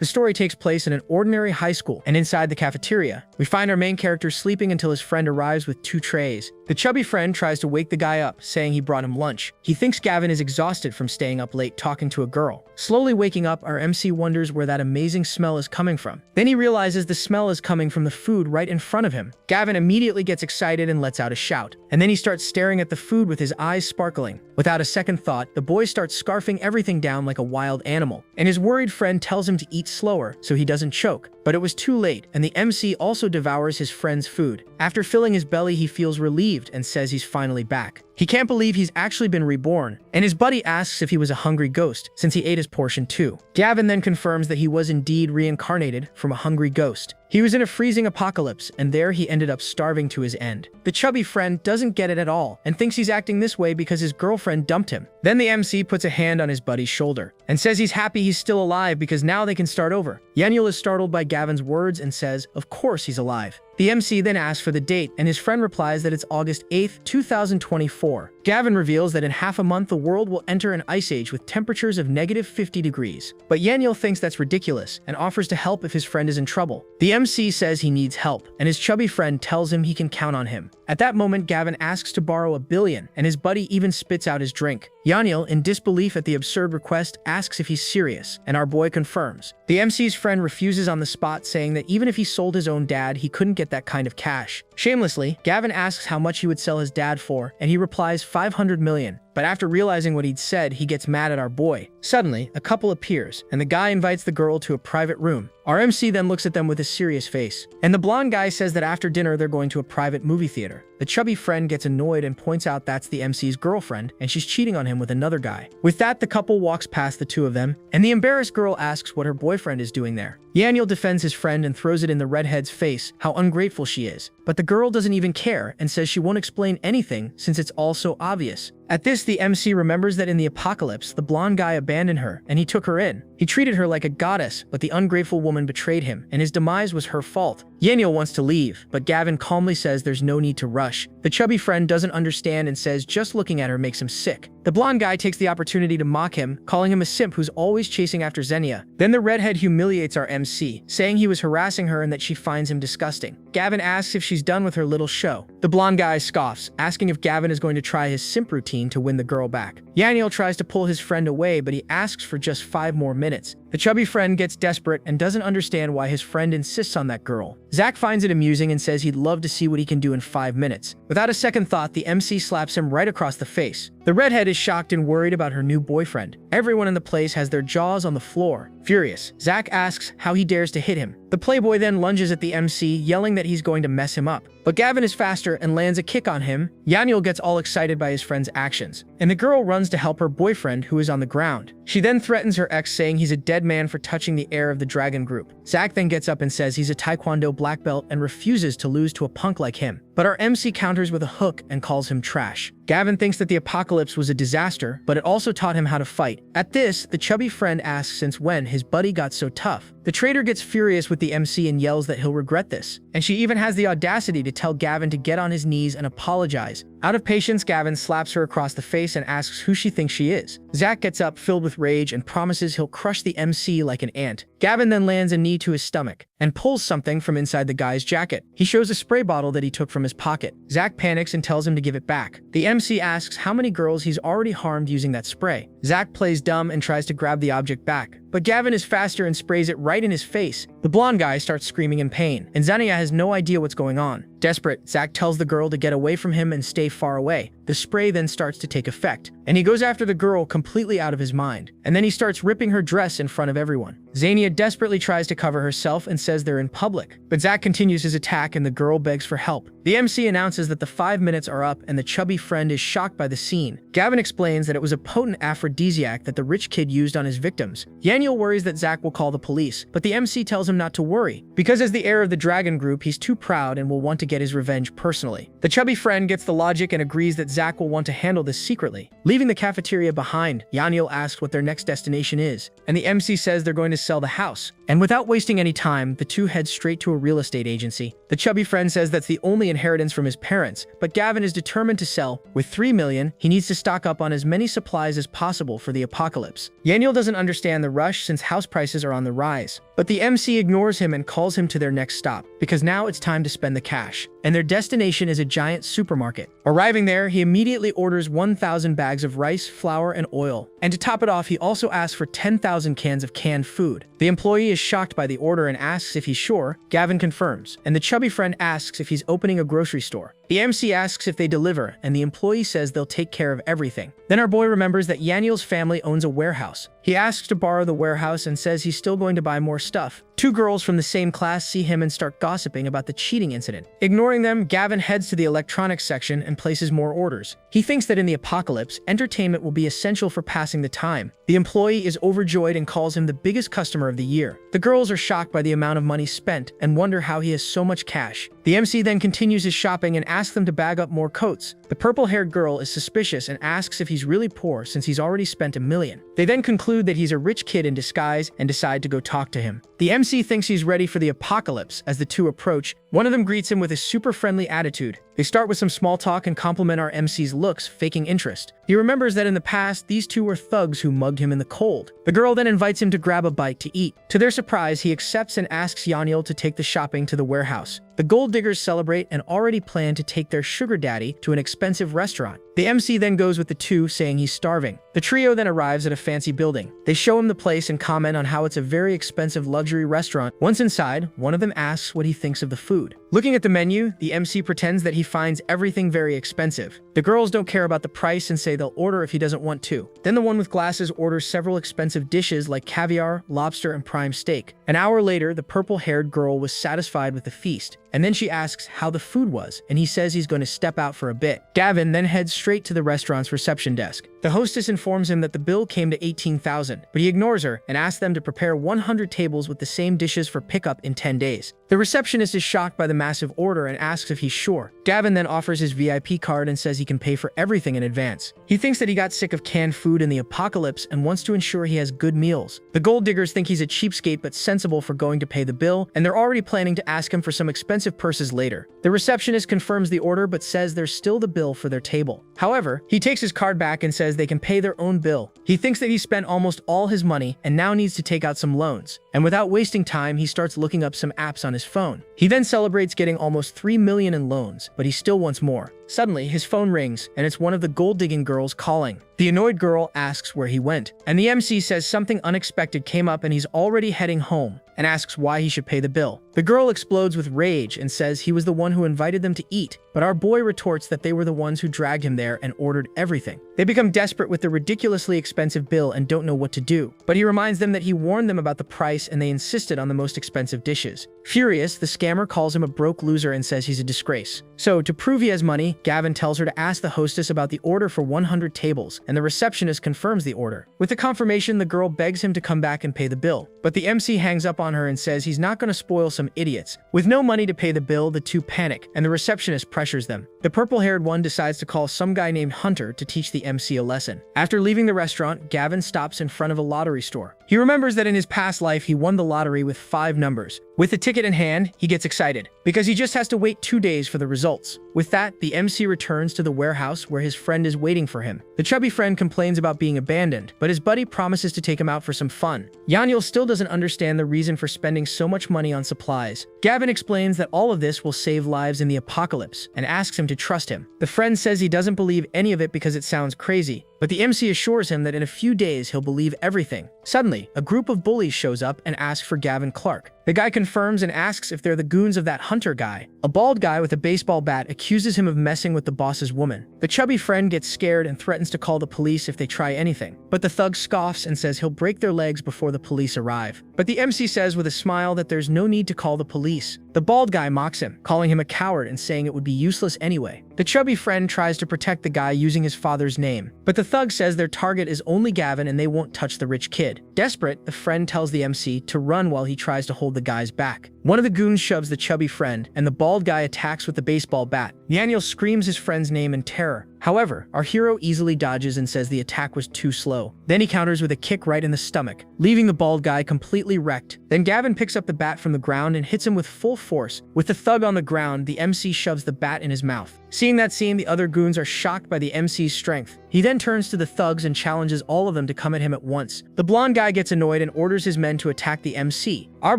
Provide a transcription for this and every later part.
The story takes place in an ordinary high school, and inside the cafeteria, we find our main character sleeping until his friend arrives with 2 trays. The chubby friend tries to wake the guy up, saying he brought him lunch. He thinks Gavin is exhausted from staying up late talking to a girl. Slowly waking up, our MC wonders where that amazing smell is coming from. Then he realizes the smell is coming from the food right in front of him. Gavin immediately gets excited and lets out a shout. And then he starts staring at the food with his eyes sparkling. Without a second thought, the boy starts scarfing everything down like a wild animal. And his worried friend tells him to eat slower so he doesn't choke. But it was too late, and the MC also devours his friend's food. After filling his belly, he feels relieved and says he's finally back. He can't believe he's actually been reborn, and his buddy asks if he was a hungry ghost, since he ate his portion too. Gavin then confirms that he was indeed reincarnated from a hungry ghost. He was in a freezing apocalypse, and there he ended up starving to his end. The chubby friend doesn't get it at all, and thinks he's acting this way because his girlfriend dumped him. Then the MC puts a hand on his buddy's shoulder, and says he's happy he's still alive because now they can start over. Yahello is startled by Gavin's words and says, of course he's alive. The MC then asks for the date, and his friend replies that it's August 8th, 2024. Gavin reveals that in half a month the world will enter an ice age with temperatures of -50 degrees. But Yahello thinks that's ridiculous and offers to help if his friend is in trouble. The MC says he needs help, and his chubby friend tells him he can count on him. At that moment, Gavin asks to borrow $1 billion, and his buddy even spits out his drink. Yahello, in disbelief at the absurd request, asks if he's serious, and our boy confirms. The MC's friend refuses on the spot, saying that even if he sold his own dad, he couldn't get that kind of cash. Shamelessly, Gavin asks how much he would sell his dad for, and he replies 500 million. But after realizing what he'd said, he gets mad at our boy. Suddenly, a couple appears, and the guy invites the girl to a private room. Our MC then looks at them with a serious face. And the blonde guy says that after dinner they're going to a private movie theater. The chubby friend gets annoyed and points out that's the MC's girlfriend, and she's cheating on him with another guy. With that, the couple walks past the two of them, and the embarrassed girl asks what her boyfriend is doing there. Yahello defends his friend and throws it in the redhead's face how ungrateful she is. But the girl doesn't even care and says she won't explain anything since it's all so obvious. At this, the MC remembers that in the apocalypse, the blonde guy abandoned her and he took her in. He treated her like a goddess, but the ungrateful woman betrayed him, and his demise was her fault. Yahello wants to leave, but Gavin calmly says there's no need to rush. The chubby friend doesn't understand and says just looking at her makes him sick. The blonde guy takes the opportunity to mock him, calling him a simp who's always chasing after Xenia. Then the redhead humiliates our MC, saying he was harassing her and that she finds him disgusting. Gavin asks if she's done with her little show. The blonde guy scoffs, asking if Gavin is going to try his simp routine to win the girl back. Yahello tries to pull his friend away, but he asks for just 5 more minutes. The chubby friend gets desperate and doesn't understand why his friend insists on that girl. Zach finds it amusing and says he'd love to see what he can do in 5 minutes. Without a second thought, the MC slaps him right across the face. The redhead is shocked and worried about her new boyfriend. Everyone in the place has their jaws on the floor. Furious, Zach asks how he dares to hit him. The playboy then lunges at the MC, yelling that he's going to mess him up. But Gavin is faster and lands a kick on him. Yahello gets all excited by his friend's actions, and the girl runs to help her boyfriend, who is on the ground. She then threatens her ex, saying he's a dead man for touching the heir of the dragon group. Zach then gets up and says he's a taekwondo black belt and refuses to lose to a punk like him. But our MC counters with a hook and calls him trash. Gavin thinks that the apocalypse was a disaster, but it also taught him how to fight. At this, the chubby friend asks since when his buddy got so tough. The traitor gets furious with the MC and yells that he'll regret this. And she even has the audacity to tell Gavin to get on his knees and apologize. Out of patience, Gavin slaps her across the face and asks who she thinks she is. Zach gets up filled with rage and promises he'll crush the MC like an ant. Gavin then lands a knee to his stomach and pulls something from inside the guy's jacket. He shows a spray bottle that he took from his pocket. Zach panics and tells him to give it back. The MC asks how many girls he's already harmed using that spray. Zach plays dumb and tries to grab the object back, but Gavin is faster and sprays it right in his face. The blonde guy starts screaming in pain, and Xenia has no idea what's going on. Desperate, Zach tells the girl to get away from him and stay far away. The spray then starts to take effect, and he goes after the girl completely out of his mind. And then he starts ripping her dress in front of everyone. Xenia desperately tries to cover herself and says they're in public, but Zach continues his attack and the girl begs for help. The MC announces that the 5 minutes are up and the chubby friend is shocked by the scene. Gavin explains that it was a potent aphrodisiac that the rich kid used on his victims. Yahello worries that Zach will call the police, but the MC tells him not to worry, because as the heir of the dragon group, he's too proud and will want to get his revenge personally. The chubby friend gets the logic and agrees that Zach will want to handle this secretly. Leaving the cafeteria behind, Yahello asks what their next destination is, and the MC says they're going to sell the house. And without wasting any time, the two head straight to a real estate agency. The chubby friend says that's the only inheritance from his parents, but Gavin is determined to sell. With 3 million, he needs to stock up on as many supplies as possible for the apocalypse. Yahello doesn't understand the rush since house prices are on the rise, But the MC ignores him and calls him to their next stop, because now it's time to spend the cash. And their destination is a giant supermarket. Arriving there, he immediately orders 1,000 bags of rice, flour, and oil. And to top it off, he also asks for 10,000 cans of canned food. The employee is shocked by the order and asks if he's sure. Gavin confirms, and the chubby friend asks if he's opening a grocery store. The MC asks if they deliver, and the employee says they'll take care of everything. Then our boy remembers that Yahello's family owns a warehouse. He asks to borrow the warehouse and says he's still going to buy more stuff. Two girls from the same class see him and start gossiping about the cheating incident. Ignoring them, Gavin heads to the electronics section and places more orders. He thinks that in the apocalypse, entertainment will be essential for passing the time. The employee is overjoyed and calls him the biggest customer of the year. The girls are shocked by the amount of money spent and wonder how he has so much cash. The MC then continues his shopping and asks them to bag up more coats. The purple-haired girl is suspicious and asks if he's really poor since he's already spent $1 million. They then conclude that he's a rich kid in disguise and decide to go talk to him. The MC thinks he's ready for the apocalypse. As the two approach, one of them greets him with a super friendly attitude. They start with some small talk and compliment our MC's looks, faking interest. He remembers that in the past, these two were thugs who mugged him in the cold. The girl then invites him to grab a bite to eat. To their surprise, he accepts and asks Yahello to take the shopping to the warehouse. The gold diggers celebrate and already plan to take their sugar daddy to an expensive restaurant. The MC then goes with the two, saying he's starving. The trio then arrives at a fancy building. They show him the place and comment on how it's a very expensive luxury restaurant. Once inside, one of them asks what he thinks of the food. Looking at the menu, the MC pretends that he finds everything very expensive. The girls don't care about the price and say they'll order if he doesn't want to. Then the one with glasses orders several expensive dishes like caviar, lobster, and prime steak. An hour later, the purple-haired girl was satisfied with the feast. And then she asks how the food was, and he says he's going to step out for a bit. Gavin then heads straight to the restaurant's reception desk. The hostess informs him that the bill came to $18,000, but he ignores her and asks them to prepare 100 tables with the same dishes for pickup in 10 days. The receptionist is shocked by the massive order and asks if he's sure. Gavin then offers his VIP card and says he can pay for everything in advance. He thinks that he got sick of canned food in the apocalypse and wants to ensure he has good meals. The gold diggers think he's a cheapskate but sensible for going to pay the bill, and they're already planning to ask him for some expensive purses later. The receptionist confirms the order but says there's still the bill for their table. However, he takes his card back and says they can pay their own bill. He thinks that he spent almost all his money and now needs to take out some loans. And without wasting time, he starts looking up some apps on his phone. He then celebrates getting almost $3 million in loans, but he still wants more. Suddenly, his phone rings, and it's one of the gold-digging girls calling. The annoyed girl asks where he went, and the MC says something unexpected came up and he's already heading home, and asks why he should pay the bill. The girl explodes with rage and says he was the one who invited them to eat, but our boy retorts that they were the ones who dragged him there and ordered everything. They become desperate with the ridiculously expensive bill and don't know what to do, but he reminds them that he warned them about the price and they insisted on the most expensive dishes. Furious, the scammer calls him a broke loser and says he's a disgrace. So, to prove he has money, Gavin tells her to ask the hostess about the order for 100 tables, and the receptionist confirms the order. With the confirmation, the girl begs him to come back and pay the bill, but the MC hangs up on her and says he's not going to spoil some idiots. With no money to pay the bill, the two panic, and the receptionist pressures them. The purple-haired one decides to call some guy named Hunter to teach the MC a lesson. After leaving the restaurant, Gavin stops in front of a lottery store. He remembers that in his past life, he won the lottery with 5 numbers. With the ticket in hand, he gets excited, because he just has to wait 2 days for the results. With that, the MC returns to the warehouse where his friend is waiting for him. The chubby friend complains about being abandoned, but his buddy promises to take him out for some fun. Yahello still doesn't understand the reason for spending so much money on supplies. Gavin explains that all of this will save lives in the apocalypse, and asks him to trust him. The friend says he doesn't believe any of it because it sounds crazy, but the MC assures him that in a few days he'll believe everything. Suddenly, a group of bullies shows up and asks for Gavin Clark. The guy confirms and asks if they're the goons of that Hunter guy. A bald guy with a baseball bat accuses him of messing with the boss's woman. The chubby friend gets scared and threatens to call the police if they try anything. But the thug scoffs and says he'll break their legs before the police arrive. But the MC says with a smile that there's no need to call the police. The bald guy mocks him, calling him a coward and saying it would be useless anyway. The chubby friend tries to protect the guy using his father's name, but the thug says their target is only Gavin and they won't touch the rich kid. Desperate, the friend tells the MC to run while he tries to hold the guy's back. One of the goons shoves the chubby friend, and the bald guy attacks with the baseball bat. Daniel screams his friend's name in terror. However, our hero easily dodges and says the attack was too slow. Then he counters with a kick right in the stomach, leaving the bald guy completely wrecked. Then Gavin picks up the bat from the ground and hits him with full force. With the thug on the ground, the MC shoves the bat in his mouth. Seeing that scene, the other goons are shocked by the MC's strength. He then turns to the thugs and challenges all of them to come at him at once. The blonde guy gets annoyed and orders his men to attack the MC. Our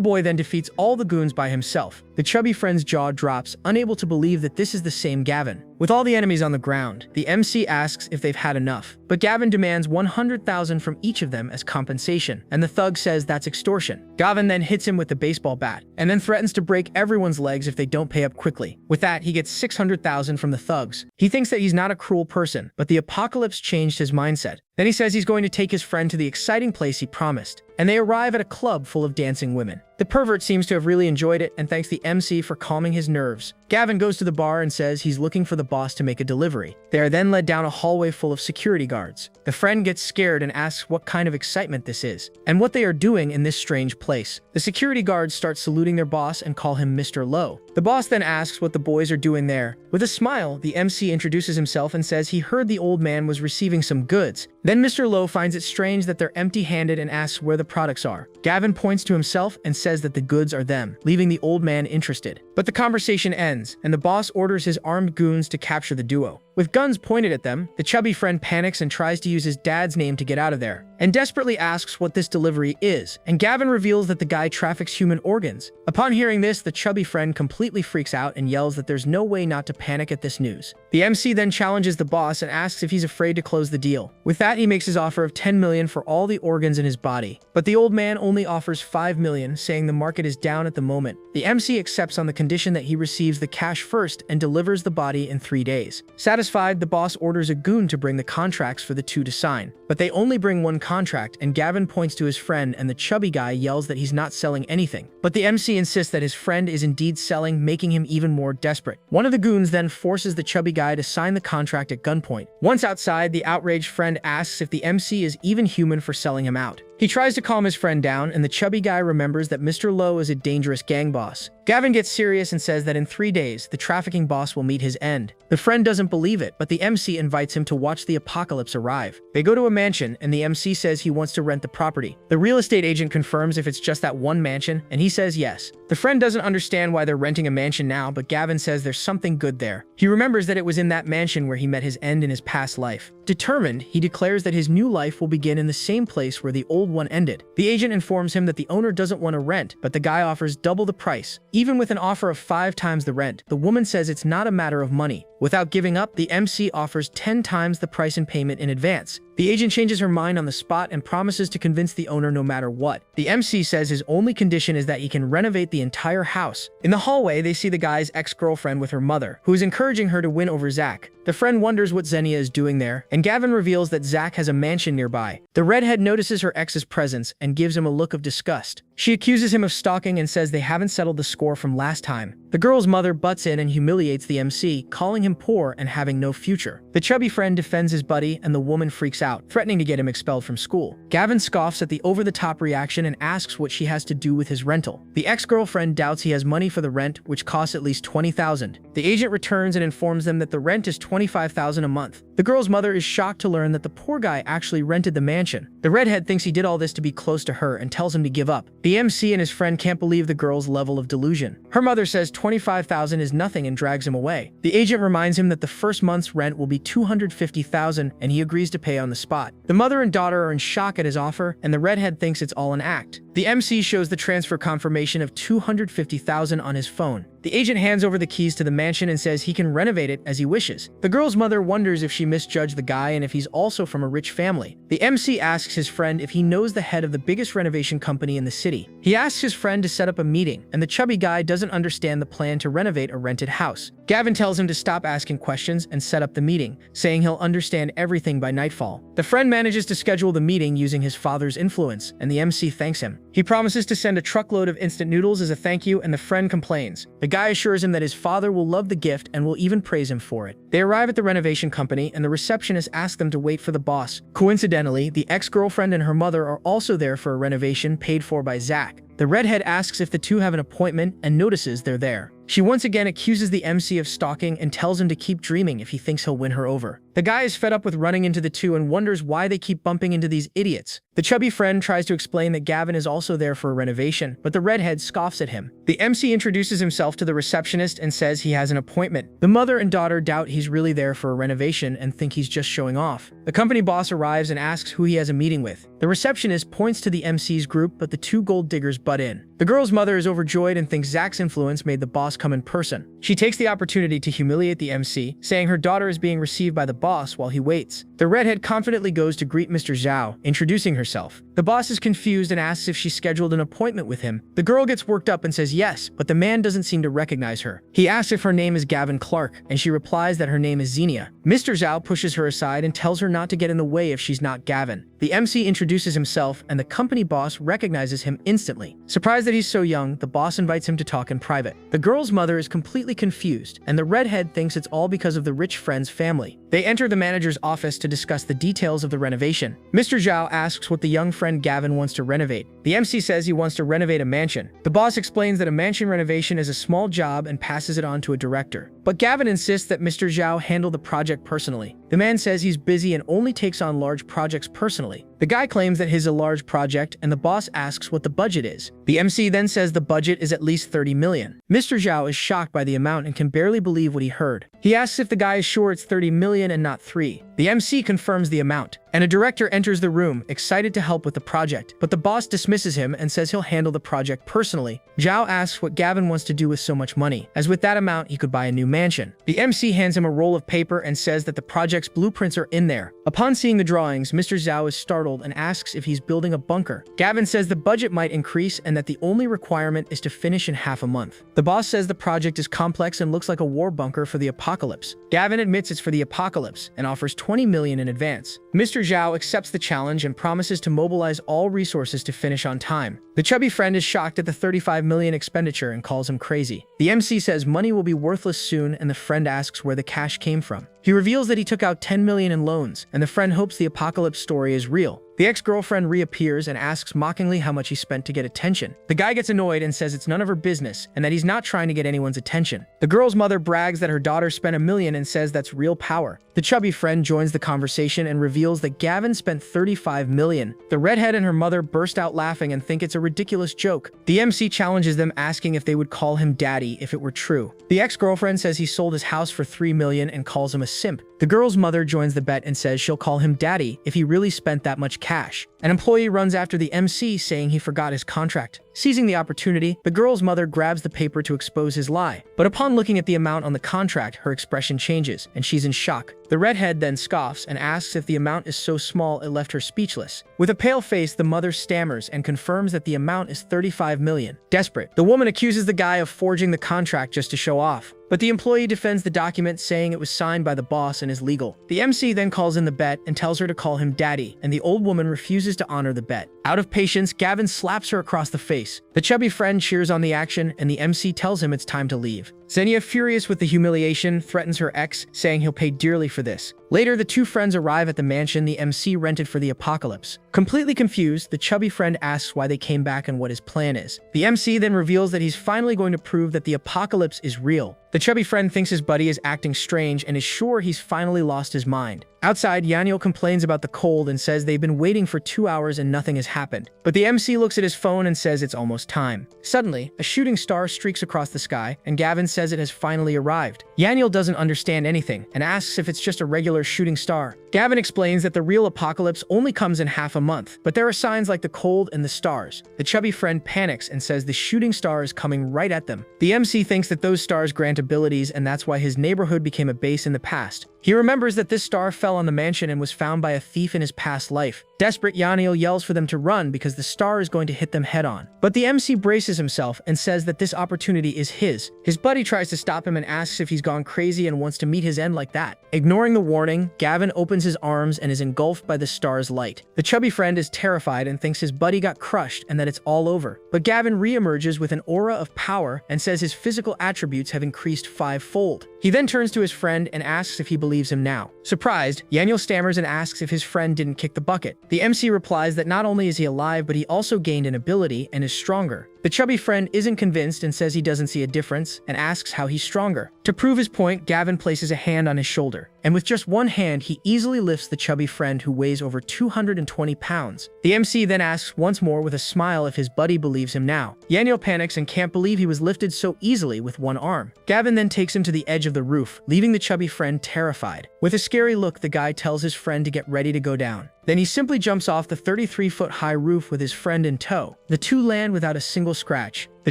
boy then defeats all the goons by himself. The chubby friend's jaw drops, unable to believe that this is the same Gavin. With all the enemies on the ground, the MC asks if they've had enough, but Gavin demands 100,000 from each of them as compensation, and the thug says that's extortion. Gavin then hits him with the baseball bat, and then threatens to break everyone's legs if they don't pay up quickly. With that, he gets 600,000 from the thugs. He thinks that he's not a cruel person, but the apocalypse changed his mindset. Then he says he's going to take his friend to the exciting place he promised, and they arrive at a club full of dancing women. The pervert seems to have really enjoyed it and thanks the MC for calming his nerves. Gavin goes to the bar and says he's looking for the boss to make a delivery. They are then led down a hallway full of security guards. The friend gets scared and asks what kind of excitement this is, and what they are doing in this strange place. The security guards start saluting their boss and call him Mr. Lowe. The boss then asks what the boys are doing there. With a smile, the MC introduces himself and says he heard the old man was receiving some goods. Then Mr. Lowe finds it strange that they're empty-handed and asks where the products are. Gavin points to himself and says that the goods are them, leaving the old man interested. But the conversation ends, and the boss orders his armed goons to capture the duo. With guns pointed at them, the chubby friend panics and tries to use his dad's name to get out of there, and desperately asks what this delivery is, and Gavin reveals that the guy traffics human organs. Upon hearing this, the chubby friend completely freaks out and yells that there's no way not to panic at this news. The MC then challenges the boss and asks if he's afraid to close the deal. With that, he makes his offer of 10 million for all the organs in his body, but the old man only offers 5 million, saying the market is down at the moment. The MC accepts on the condition that he receives the cash first and delivers the body in 3 days. Satisfied, the boss orders a goon to bring the contracts for the two to sign, but they only bring one contract, and Gavin points to his friend and the chubby guy yells that he's not selling anything. But the MC insists that his friend is indeed selling, making him even more desperate. One of the goons then forces the chubby guy to sign the contract at gunpoint. Once outside, the outraged friend asks if the MC is even human for selling him out. He tries to calm his friend down, and the chubby guy remembers that Mr. Lowe is a dangerous gang boss. Gavin gets serious and says that in 3 days, the trafficking boss will meet his end. The friend doesn't believe it, but the MC invites him to watch the apocalypse arrive. They go to a mansion, and the MC says he wants to rent the property. The real estate agent confirms if it's just that one mansion, and he says yes. The friend doesn't understand why they're renting a mansion now, but Gavin says there's something good there. He remembers that it was in that mansion where he met his end in his past life. Determined, he declares that his new life will begin in the same place where the old one ended. The agent informs him that the owner doesn't want to rent, but the guy offers double the price. Even with an offer of 5 times the rent, the woman says it's not a matter of money. Without giving up, the MC offers 10 times the price in payment in advance. The agent changes her mind on the spot and promises to convince the owner no matter what. The MC says his only condition is that he can renovate the entire house. In the hallway, they see the guy's ex-girlfriend with her mother, who is encouraging her to win over Zach. The friend wonders what Xenia is doing there, and Gavin reveals that Zach has a mansion nearby. The redhead notices her ex's presence and gives him a look of disgust. She accuses him of stalking and says they haven't settled the score from last time. The girl's mother butts in and humiliates the MC, calling him poor and having no future. The chubby friend defends his buddy, and the woman freaks out, threatening to get him expelled from school. Gavin scoffs at the over-the-top reaction and asks what she has to do with his rental. The ex-girlfriend doubts he has money for the rent, which costs at least 20,000. The agent returns and informs them that the rent is 25,000 a month. The girl's mother is shocked to learn that the poor guy actually rented the mansion. The redhead thinks he did all this to be close to her and tells him to give up. The MC and his friend can't believe the girl's level of delusion. Her mother says 25,000 is nothing and drags him away. The agent reminds him that the first month's rent will be 250,000 and he agrees to pay on the spot. The mother and daughter are in shock at his offer, and the redhead thinks it's all an act. The MC shows the transfer confirmation of 250,000 on his phone. The agent hands over the keys to the mansion and says he can renovate it as he wishes. The girl's mother wonders if she misjudged the guy and if he's also from a rich family. The MC asks his friend if he knows the head of the biggest renovation company in the city. He asks his friend to set up a meeting, and the chubby guy doesn't understand the plan to renovate a rented house. Gavin tells him to stop asking questions and set up the meeting, saying he'll understand everything by nightfall. The friend manages to schedule the meeting using his father's influence, and the MC thanks him. He promises to send a truckload of instant noodles as a thank you, and the friend complains. The guy assures him that his father will love the gift and will even praise him for it. They arrive at the renovation company, and the receptionist asks them to wait for the boss. Coincidentally, the ex-girlfriend and her mother are also there for a renovation paid for by Zach. The redhead asks if the two have an appointment and notices they're there. She once again accuses the MC of stalking and tells him to keep dreaming if he thinks he'll win her over. The guy is fed up with running into the two and wonders why they keep bumping into these idiots. The chubby friend tries to explain that Gavin is also there for a renovation, but the redhead scoffs at him. The MC introduces himself to the receptionist and says he has an appointment. The mother and daughter doubt he's really there for a renovation and think he's just showing off. The company boss arrives and asks who he has a meeting with. The receptionist points to the MC's group, but the two gold diggers butt in. The girl's mother is overjoyed and thinks Zach's influence made the boss come in person. She takes the opportunity to humiliate the MC, saying her daughter is being received by the boss while he waits. The redhead confidently goes to greet Mr. Zhao, introducing herself. The boss is confused and asks if she scheduled an appointment with him. The girl gets worked up and says yes, but the man doesn't seem to recognize her. He asks if her name is Gavin Clark, and she replies that her name is Xenia. Mr. Zhao pushes her aside and tells her not to get in the way if she's not Gavin. The MC introduces himself, and the company boss recognizes him instantly. Surprised that he's so young, the boss invites him to talk in private. The girl's mother is completely confused, and the redhead thinks it's all because of the rich friend's family. They enter the manager's office to discuss the details of the renovation. Mr. Zhao asks what the young friend Gavin wants to renovate. The MC says he wants to renovate a mansion. The boss explains that a mansion renovation is a small job and passes it on to a director. But Gavin insists that Mr. Zhao handle the project personally. The man says he's busy and only takes on large projects personally. The guy claims that his is a large project, and the boss asks what the budget is. The MC then says the budget is at least 30 million. Mr. Zhao is shocked by the amount and can barely believe what he heard. He asks if the guy is sure it's 30 million and not 3. The MC confirms the amount, and a director enters the room, excited to help with the project, but the boss dismisses him and says he'll handle the project personally. Zhao asks what Gavin wants to do with so much money, as with that amount he could buy a new mansion. The MC hands him a roll of paper and says that the project's blueprints are in there. Upon seeing the drawings, Mr. Zhao is startled and asks if he's building a bunker. Gavin says the budget might increase and that the only requirement is to finish in half a month. The boss says the project is complex and looks like a war bunker for the apocalypse. Gavin admits it's for the apocalypse and offers 20 million in advance. Mr. Zhao accepts the challenge and promises to mobilize all resources to finish on time. The chubby friend is shocked at the 35 million expenditure and calls him crazy. The MC says money will be worthless soon, and the friend asks where the cash came from. He reveals that he took out 10 million in loans, and the friend hopes the apocalypse story is real. The ex-girlfriend reappears and asks mockingly how much he spent to get attention. The guy gets annoyed and says it's none of her business and that he's not trying to get anyone's attention. The girl's mother brags that her daughter spent 1 million and says that's real power. The chubby friend joins the conversation and reveals that Gavin spent 35 million. The redhead and her mother burst out laughing and think it's a ridiculous joke. The MC challenges them, asking if they would call him daddy if it were true. The ex-girlfriend says he sold his house for 3 million and calls him a simp. The girl's mother joins the bet and says she'll call him daddy if he really spent that much cash. An employee runs after the MC saying he forgot his contract. Seizing the opportunity, the girl's mother grabs the paper to expose his lie. But upon looking at the amount on the contract, her expression changes, and she's in shock. The redhead then scoffs and asks if the amount is so small it left her speechless. With a pale face, the mother stammers and confirms that the amount is 35 million. Desperate, the woman accuses the guy of forging the contract just to show off. But the employee defends the document, saying it was signed by the boss and is legal. The MC then calls in the bet and tells her to call him daddy, and the old woman refuses to honor the bet. Out of patience, Gavin slaps her across the face. The chubby friend cheers on the action, and the MC tells him it's time to leave. Xenia, furious with the humiliation, threatens her ex, saying he'll pay dearly for this. Later, the two friends arrive at the mansion the MC rented for the apocalypse. Completely confused, the chubby friend asks why they came back and what his plan is. The MC then reveals that he's finally going to prove that the apocalypse is real. The chubby friend thinks his buddy is acting strange and is sure he's finally lost his mind. Outside, Yahello complains about the cold and says they've been waiting for 2 hours and nothing has happened. But the MC looks at his phone and says it's almost time. Suddenly, a shooting star streaks across the sky, and Gavin says it has finally arrived. Yahello doesn't understand anything and asks if it's just a regular shooting star. Gavin explains that the real apocalypse only comes in half a month, but there are signs like the cold and the stars. The chubby friend panics and says the shooting star is coming right at them. The MC thinks that those stars grant abilities, and that's why his neighborhood became a base in the past. He remembers that this star fell on the mansion and was found by a thief in his past life. Desperate, Yahello yells for them to run because the star is going to hit them head on. But the MC braces himself and says that this opportunity is his. His buddy tries to stop him and asks if he's gone crazy and wants to meet his end like that. Ignoring the warning, Gavin opens his arms and is engulfed by the star's light. The chubby friend is terrified and thinks his buddy got crushed and that it's all over. But Gavin reemerges with an aura of power and says his physical attributes have increased 5-fold. He then turns to his friend and asks if he believes believes him now. Surprised, Yahello stammers and asks if his friend didn't kick the bucket. The MC replies that not only is he alive, but he also gained an ability and is stronger. The chubby friend isn't convinced and says he doesn't see a difference and asks how he's stronger. To prove his point, Gavin places a hand on his shoulder, and with just one hand, he easily lifts the chubby friend who weighs over 220 pounds. The MC then asks once more with a smile if his buddy believes him now. Yahello panics and can't believe he was lifted so easily with one arm. Gavin then takes him to the edge of the roof, leaving the chubby friend terrified. With a scary look, the guy tells his friend to get ready to go down. Then he simply jumps off the 33-foot-high roof with his friend in tow. The two land without a single scratch. The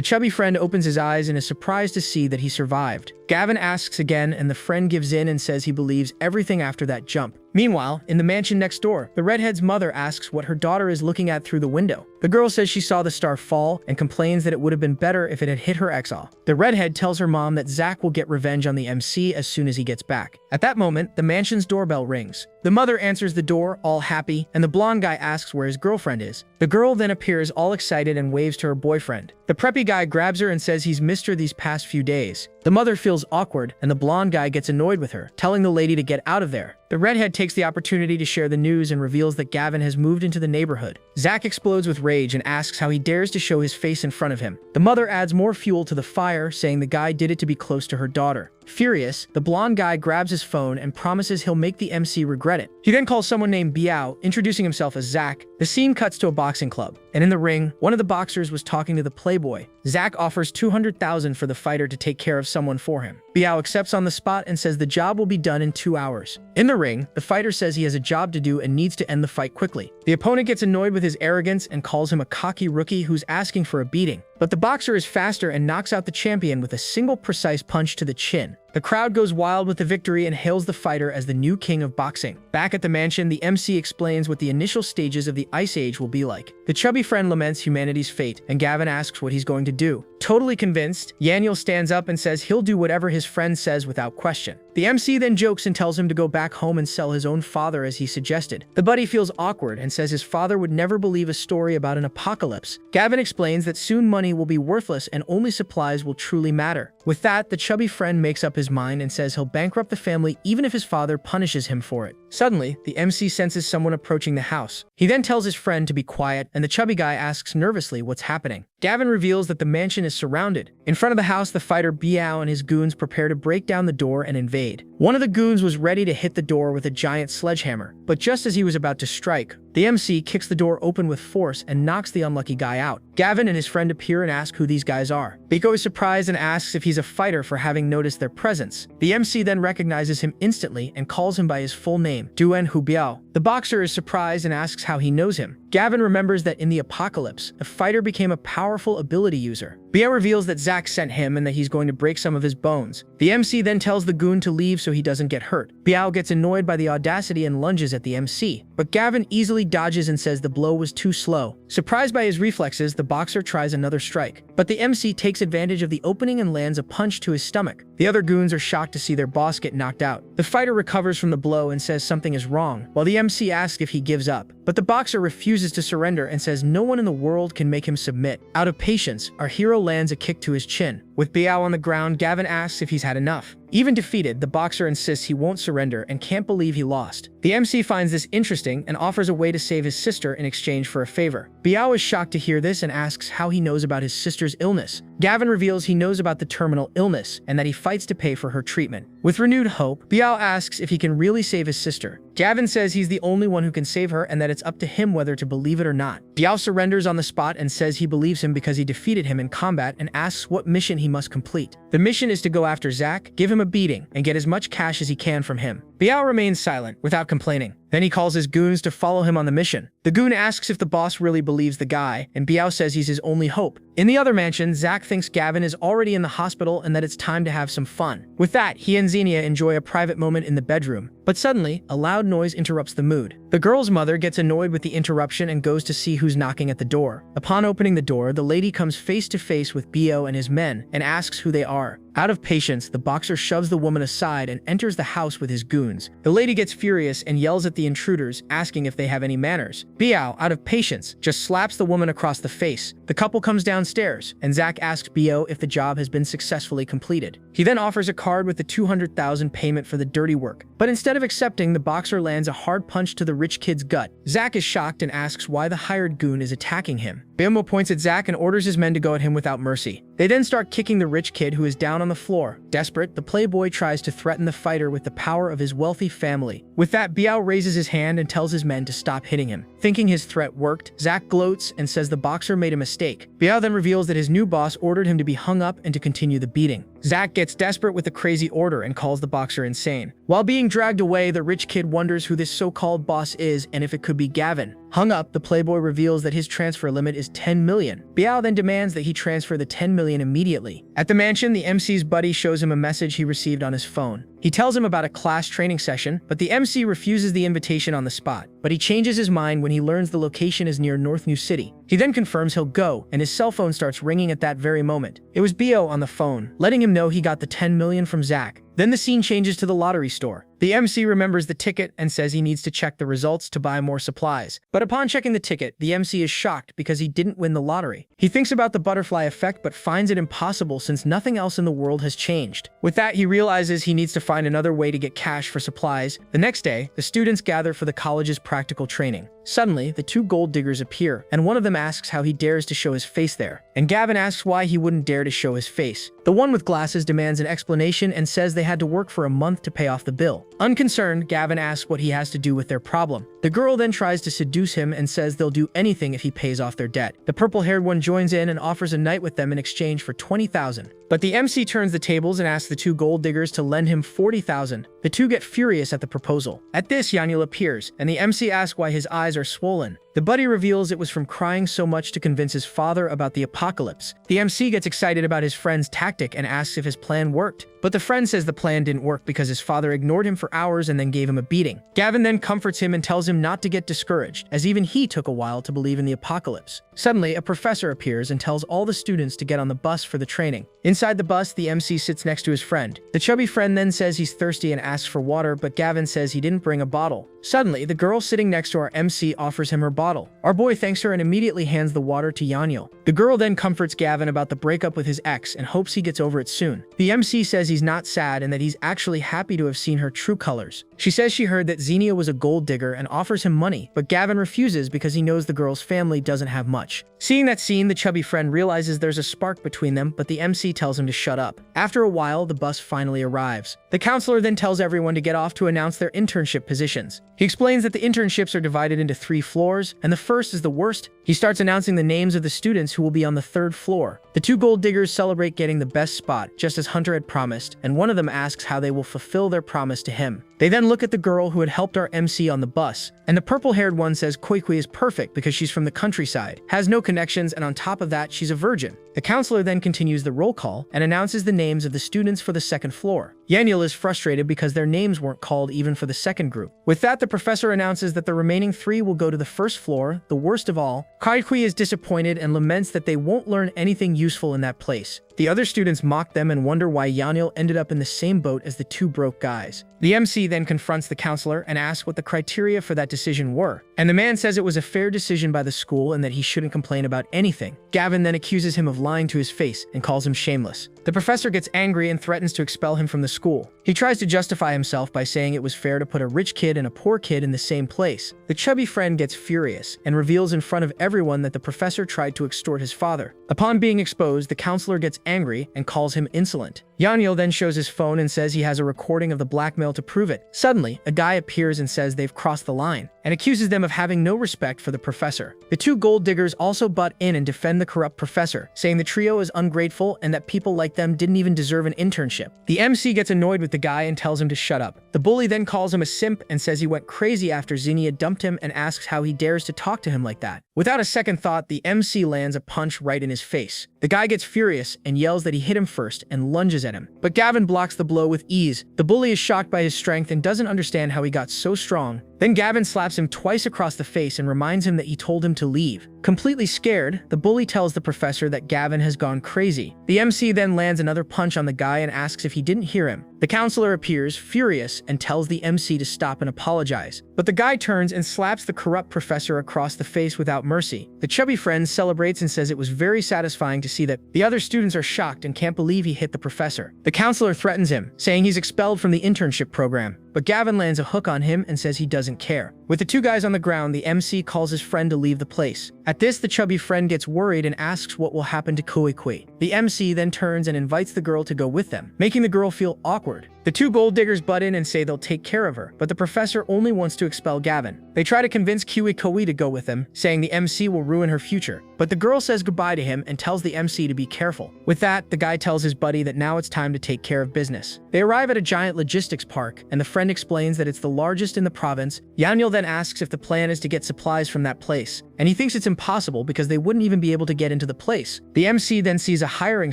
chubby friend opens his eyes and is surprised to see that he survived. Gavin asks again, and the friend gives in and says he believes everything after that jump. Meanwhile, in the mansion next door, the redhead's mother asks what her daughter is looking at through the window. The girl says she saw the star fall and complains that it would have been better if it had hit her exile. The redhead tells her mom that Zach will get revenge on the MC as soon as he gets back. At that moment, the mansion's doorbell rings. The mother answers the door, all happy, and the blonde guy asks where his girlfriend is. The girl then appears all excited and waves to her boyfriend. The preppy guy grabs her and says he's missed her these past few days. The mother feels awkward, and the blonde guy gets annoyed with her, telling the lady to get out of there. The redhead takes the opportunity to share the news and reveals that Gavin has moved into the neighborhood. Zach explodes with rage and asks how he dares to show his face in front of him. The mother adds more fuel to the fire, saying the guy did it to be close to her daughter. Furious, the blonde guy grabs his phone and promises he'll make the MC regret it. He then calls someone named Biao, introducing himself as Zach. The scene cuts to a boxing club, and in the ring, one of the boxers was talking to the playboy. Zach offers $200,000 for the fighter to take care of someone for him. Biao accepts on the spot and says the job will be done in 2 hours. In the ring, the fighter says he has a job to do and needs to end the fight quickly. The opponent gets annoyed with his arrogance and calls him a cocky rookie who's asking for a beating. But the boxer is faster and knocks out the champion with a single precise punch to the chin. The crowd goes wild with the victory and hails the fighter as the new king of boxing. Back at the mansion, the MC explains what the initial stages of the Ice Age will be like. The chubby friend laments humanity's fate, and Gavin asks what he's going to do. Totally convinced, Yahello stands up and says he'll do whatever his friend says without question. The MC then jokes and tells him to go back home and sell his own father as he suggested. The buddy feels awkward and says his father would never believe a story about an apocalypse. Gavin explains that soon money will be worthless and only supplies will truly matter. With that, the chubby friend makes up his mind and says he'll bankrupt the family even if his father punishes him for it. Suddenly, the MC senses someone approaching the house. He then tells his friend to be quiet, and the chubby guy asks nervously what's happening. Gavin reveals that the mansion is surrounded. In front of the house, the fighter Biao and his goons prepare to break down the door and invade. One of the goons was ready to hit the door with a giant sledgehammer, but just as he was about to strike, the MC kicks the door open with force and knocks the unlucky guy out. Gavin and his friend appear and ask who these guys are. Biko is surprised and asks if he's a fighter for having noticed their presence. The MC then recognizes him instantly and calls him by his full name, Duen Hu Biao. The boxer is surprised and asks how he knows him. Gavin remembers that in the apocalypse, a fighter became a powerful ability user. Biao reveals that Zach sent him and that he's going to break some of his bones. The MC then tells the goon to leave so he doesn't get hurt. Biao gets annoyed by the audacity and lunges at the MC, but Gavin easily dodges and says the blow was too slow. Surprised by his reflexes, the boxer tries another strike, but the MC takes advantage of the opening and lands a punch to his stomach. The other goons are shocked to see their boss get knocked out. The fighter recovers from the blow and says something is wrong, while the MC asks if he gives up. But the boxer refuses to surrender and says no one in the world can make him submit. Out of patience, our hero lands a kick to his chin. With Biao on the ground, Gavin asks if he's had enough. Even defeated, the boxer insists he won't surrender and can't believe he lost. The MC finds this interesting and offers a way to save his sister in exchange for a favor. Biao is shocked to hear this and asks how he knows about his sister's illness. Gavin reveals he knows about the terminal illness and that he fights to pay for her treatment. With renewed hope, Biao asks if he can really save his sister. Gavin says he's the only one who can save her and that it's up to him whether to believe it or not. Biao surrenders on the spot and says he believes him because he defeated him in combat and asks what mission he must complete. The mission is to go after Zach, give him a beating, and get as much cash as he can from him. Biao remains silent, without complaining. Then he calls his goons to follow him on the mission. The goon asks if the boss really believes the guy, and Biao says he's his only hope. In the other mansion, Zach thinks Gavin is already in the hospital and that it's time to have some fun. With that, he and Xenia enjoy a private moment in the bedroom. But suddenly, a loud noise interrupts the mood. The girl's mother gets annoyed with the interruption and goes to see who's knocking at the door. Upon opening the door, the lady comes face to face with Biao and his men and asks who they are. Out of patience, the boxer shoves the woman aside and enters the house with his goons. The lady gets furious and yells at the intruders, asking if they have any manners. Biao, out of patience, just slaps the woman across the face. The The couple comes downstairs, and Zach asks Bo if the job has been successfully completed. He then offers a card with the 200,000 payment for the dirty work, but instead of accepting, the boxer lands a hard punch to the rich kid's gut. Zach is shocked and asks why the hired goon is attacking him. Bimbo points at Zach and orders his men to go at him without mercy. They then start kicking the rich kid, who is down on the floor. Desperate, the playboy tries to threaten the fighter with the power of his wealthy family. With that, Biao raises his hand and tells his men to stop hitting him. Thinking his threat worked, Zach gloats and says the boxer made a mistake. Biao then reveals that his new boss ordered him to be hung up and to continue the beating. Zach gets desperate with the crazy order and calls the boxer insane. While being dragged away, the rich kid wonders who this so-called boss is and if it could be Gavin. Hung up, the playboy reveals that his transfer limit is 10 million. Biao then demands that he transfer the 10 million immediately. At the mansion, the MC's buddy shows him a message he received on his phone. He tells him about a class training session, but the MC refuses the invitation on the spot. But he changes his mind when he learns the location is near North New City. He then confirms he'll go, and his cell phone starts ringing at that very moment. It was Bo on the phone, letting him know he got the 10 million from Zach. Then the scene changes to the lottery store. The MC remembers the ticket and says he needs to check the results to buy more supplies. But upon checking the ticket, the MC is shocked because he didn't win the lottery. He thinks about the butterfly effect but finds it impossible since nothing else in the world has changed. With that, he realizes he needs to find another way to get cash for supplies. The next day, the students gather for the college's practical training. Suddenly, the two gold diggers appear, and one of them asks how he dares to show his face there. And Gavin asks why he wouldn't dare to show his face. The one with glasses demands an explanation and says they had to work for a month to pay off the bill. Unconcerned, Gavin asks what he has to do with their problem. The girl then tries to seduce him and says they'll do anything if he pays off their debt. The purple-haired one joins in and offers a night with them in exchange for 20,000. But the MC turns the tables and asks the two gold diggers to lend him 40,000. The two get furious at the proposal. At this, Yahello appears, and the MC asks why his eyes are swollen. The buddy reveals it was from crying so much to convince his father about the apocalypse. The MC gets excited about his friend's tactic and asks if his plan worked. But the friend says the plan didn't work because his father ignored him for hours and then gave him a beating. Gavin then comforts him and tells him not to get discouraged, as even he took a while to believe in the apocalypse. Suddenly, a professor appears and tells all the students to get on the bus for the training. Inside the bus, the MC sits next to his friend. The chubby friend then says he's thirsty and asks for water, but Gavin says he didn't bring a bottle. Suddenly, the girl sitting next to our MC offers him her bottle. Our boy thanks her and immediately hands the water to Yahello. The girl then comforts Gavin about the breakup with his ex and hopes he gets over it soon. The MC says he's not sad and that he's actually happy to have seen her true colors. She says she heard that Xenia was a gold digger and offers him money, but Gavin refuses because he knows the girl's family doesn't have much. Seeing that scene, the chubby friend realizes there's a spark between them, but the MC tells him to shut up. After a while, the bus finally arrives. The counselor then tells everyone to get off to announce their internship positions. He explains that the internships are divided into 3 floors, and the first is the worst. He starts announcing the names of the students who will be on the 3rd floor. The two gold diggers celebrate getting the best spot, just as Hunter had promised, and one of them asks how they will fulfill their promise to him. They then look at the girl who had helped our MC on the bus, and the purple-haired one says Kui is perfect because she's from the countryside, has no connections, and on top of that, she's a virgin. The counselor then continues the roll call and announces the names of the students for the 2nd floor. Yahello is frustrated because their names weren't called even for the 2nd group. With that, the professor announces that the remaining 3 will go to the 1st floor, the worst of all. Kui is disappointed and laments that they won't learn anything useful in that place. The other students mock them and wonder why Yahello ended up in the same boat as the 2 broke guys. The MC then confronts the counselor and asks what the criteria for that decision were. And the man says it was a fair decision by the school and that he shouldn't complain about anything. Gavin then accuses him of lying to his face and calls him shameless. The professor gets angry and threatens to expel him from the school. He tries to justify himself by saying it was fair to put a rich kid and a poor kid in the same place. The chubby friend gets furious and reveals in front of everyone that the professor tried to extort his father. Upon being exposed, the counselor gets angry and calls him insolent. Yahello then shows his phone and says he has a recording of the blackmail to prove it. Suddenly, a guy appears and says they've crossed the line, and accuses them of having no respect for the professor. The 2 gold diggers also butt in and defend the corrupt professor, saying the trio is ungrateful and that people like them didn't even deserve an internship. The MC gets annoyed with the guy and tells him to shut up. The bully then calls him a simp and says he went crazy after Xenia dumped him and asks how he dares to talk to him like that. Without a second thought, the MC lands a punch right in his face. The guy gets furious and yells that he hit him first and lunges at him. But Gavin blocks the blow with ease. The bully is shocked by his strength and doesn't understand how he got so strong. Then Gavin slaps him twice across the face and reminds him that he told him to leave. Completely scared, the bully tells the professor that Gavin has gone crazy. The MC then lands another punch on the guy and asks if he didn't hear him. The counselor appears, furious, and tells the MC to stop and apologize. But the guy turns and slaps the corrupt professor across the face without mercy. The chubby friend celebrates and says it was very satisfying to see that the other students are shocked and can't believe he hit the professor. The counselor threatens him, saying he's expelled from the internship program. But Gavin lands a hook on him and says he doesn't care. With the two guys on the ground, the MC calls his friend to leave the place. At this, the chubby friend gets worried and asks what will happen to Kui. The MC then turns and invites the girl to go with them, making the girl feel awkward. The two gold diggers butt in and say they'll take care of her, but the professor only wants to expel Gavin. They try to convince Kui to go with them, saying the MC will ruin her future. But the girl says goodbye to him and tells the MC to be careful. With that, the guy tells his buddy that now it's time to take care of business. They arrive at a giant logistics park, and the friend explains that it's the largest in the province. Yahello then asks if the plan is to get supplies from that place, and he thinks it's impossible because they wouldn't even be able to get into the place. The MC then sees a hiring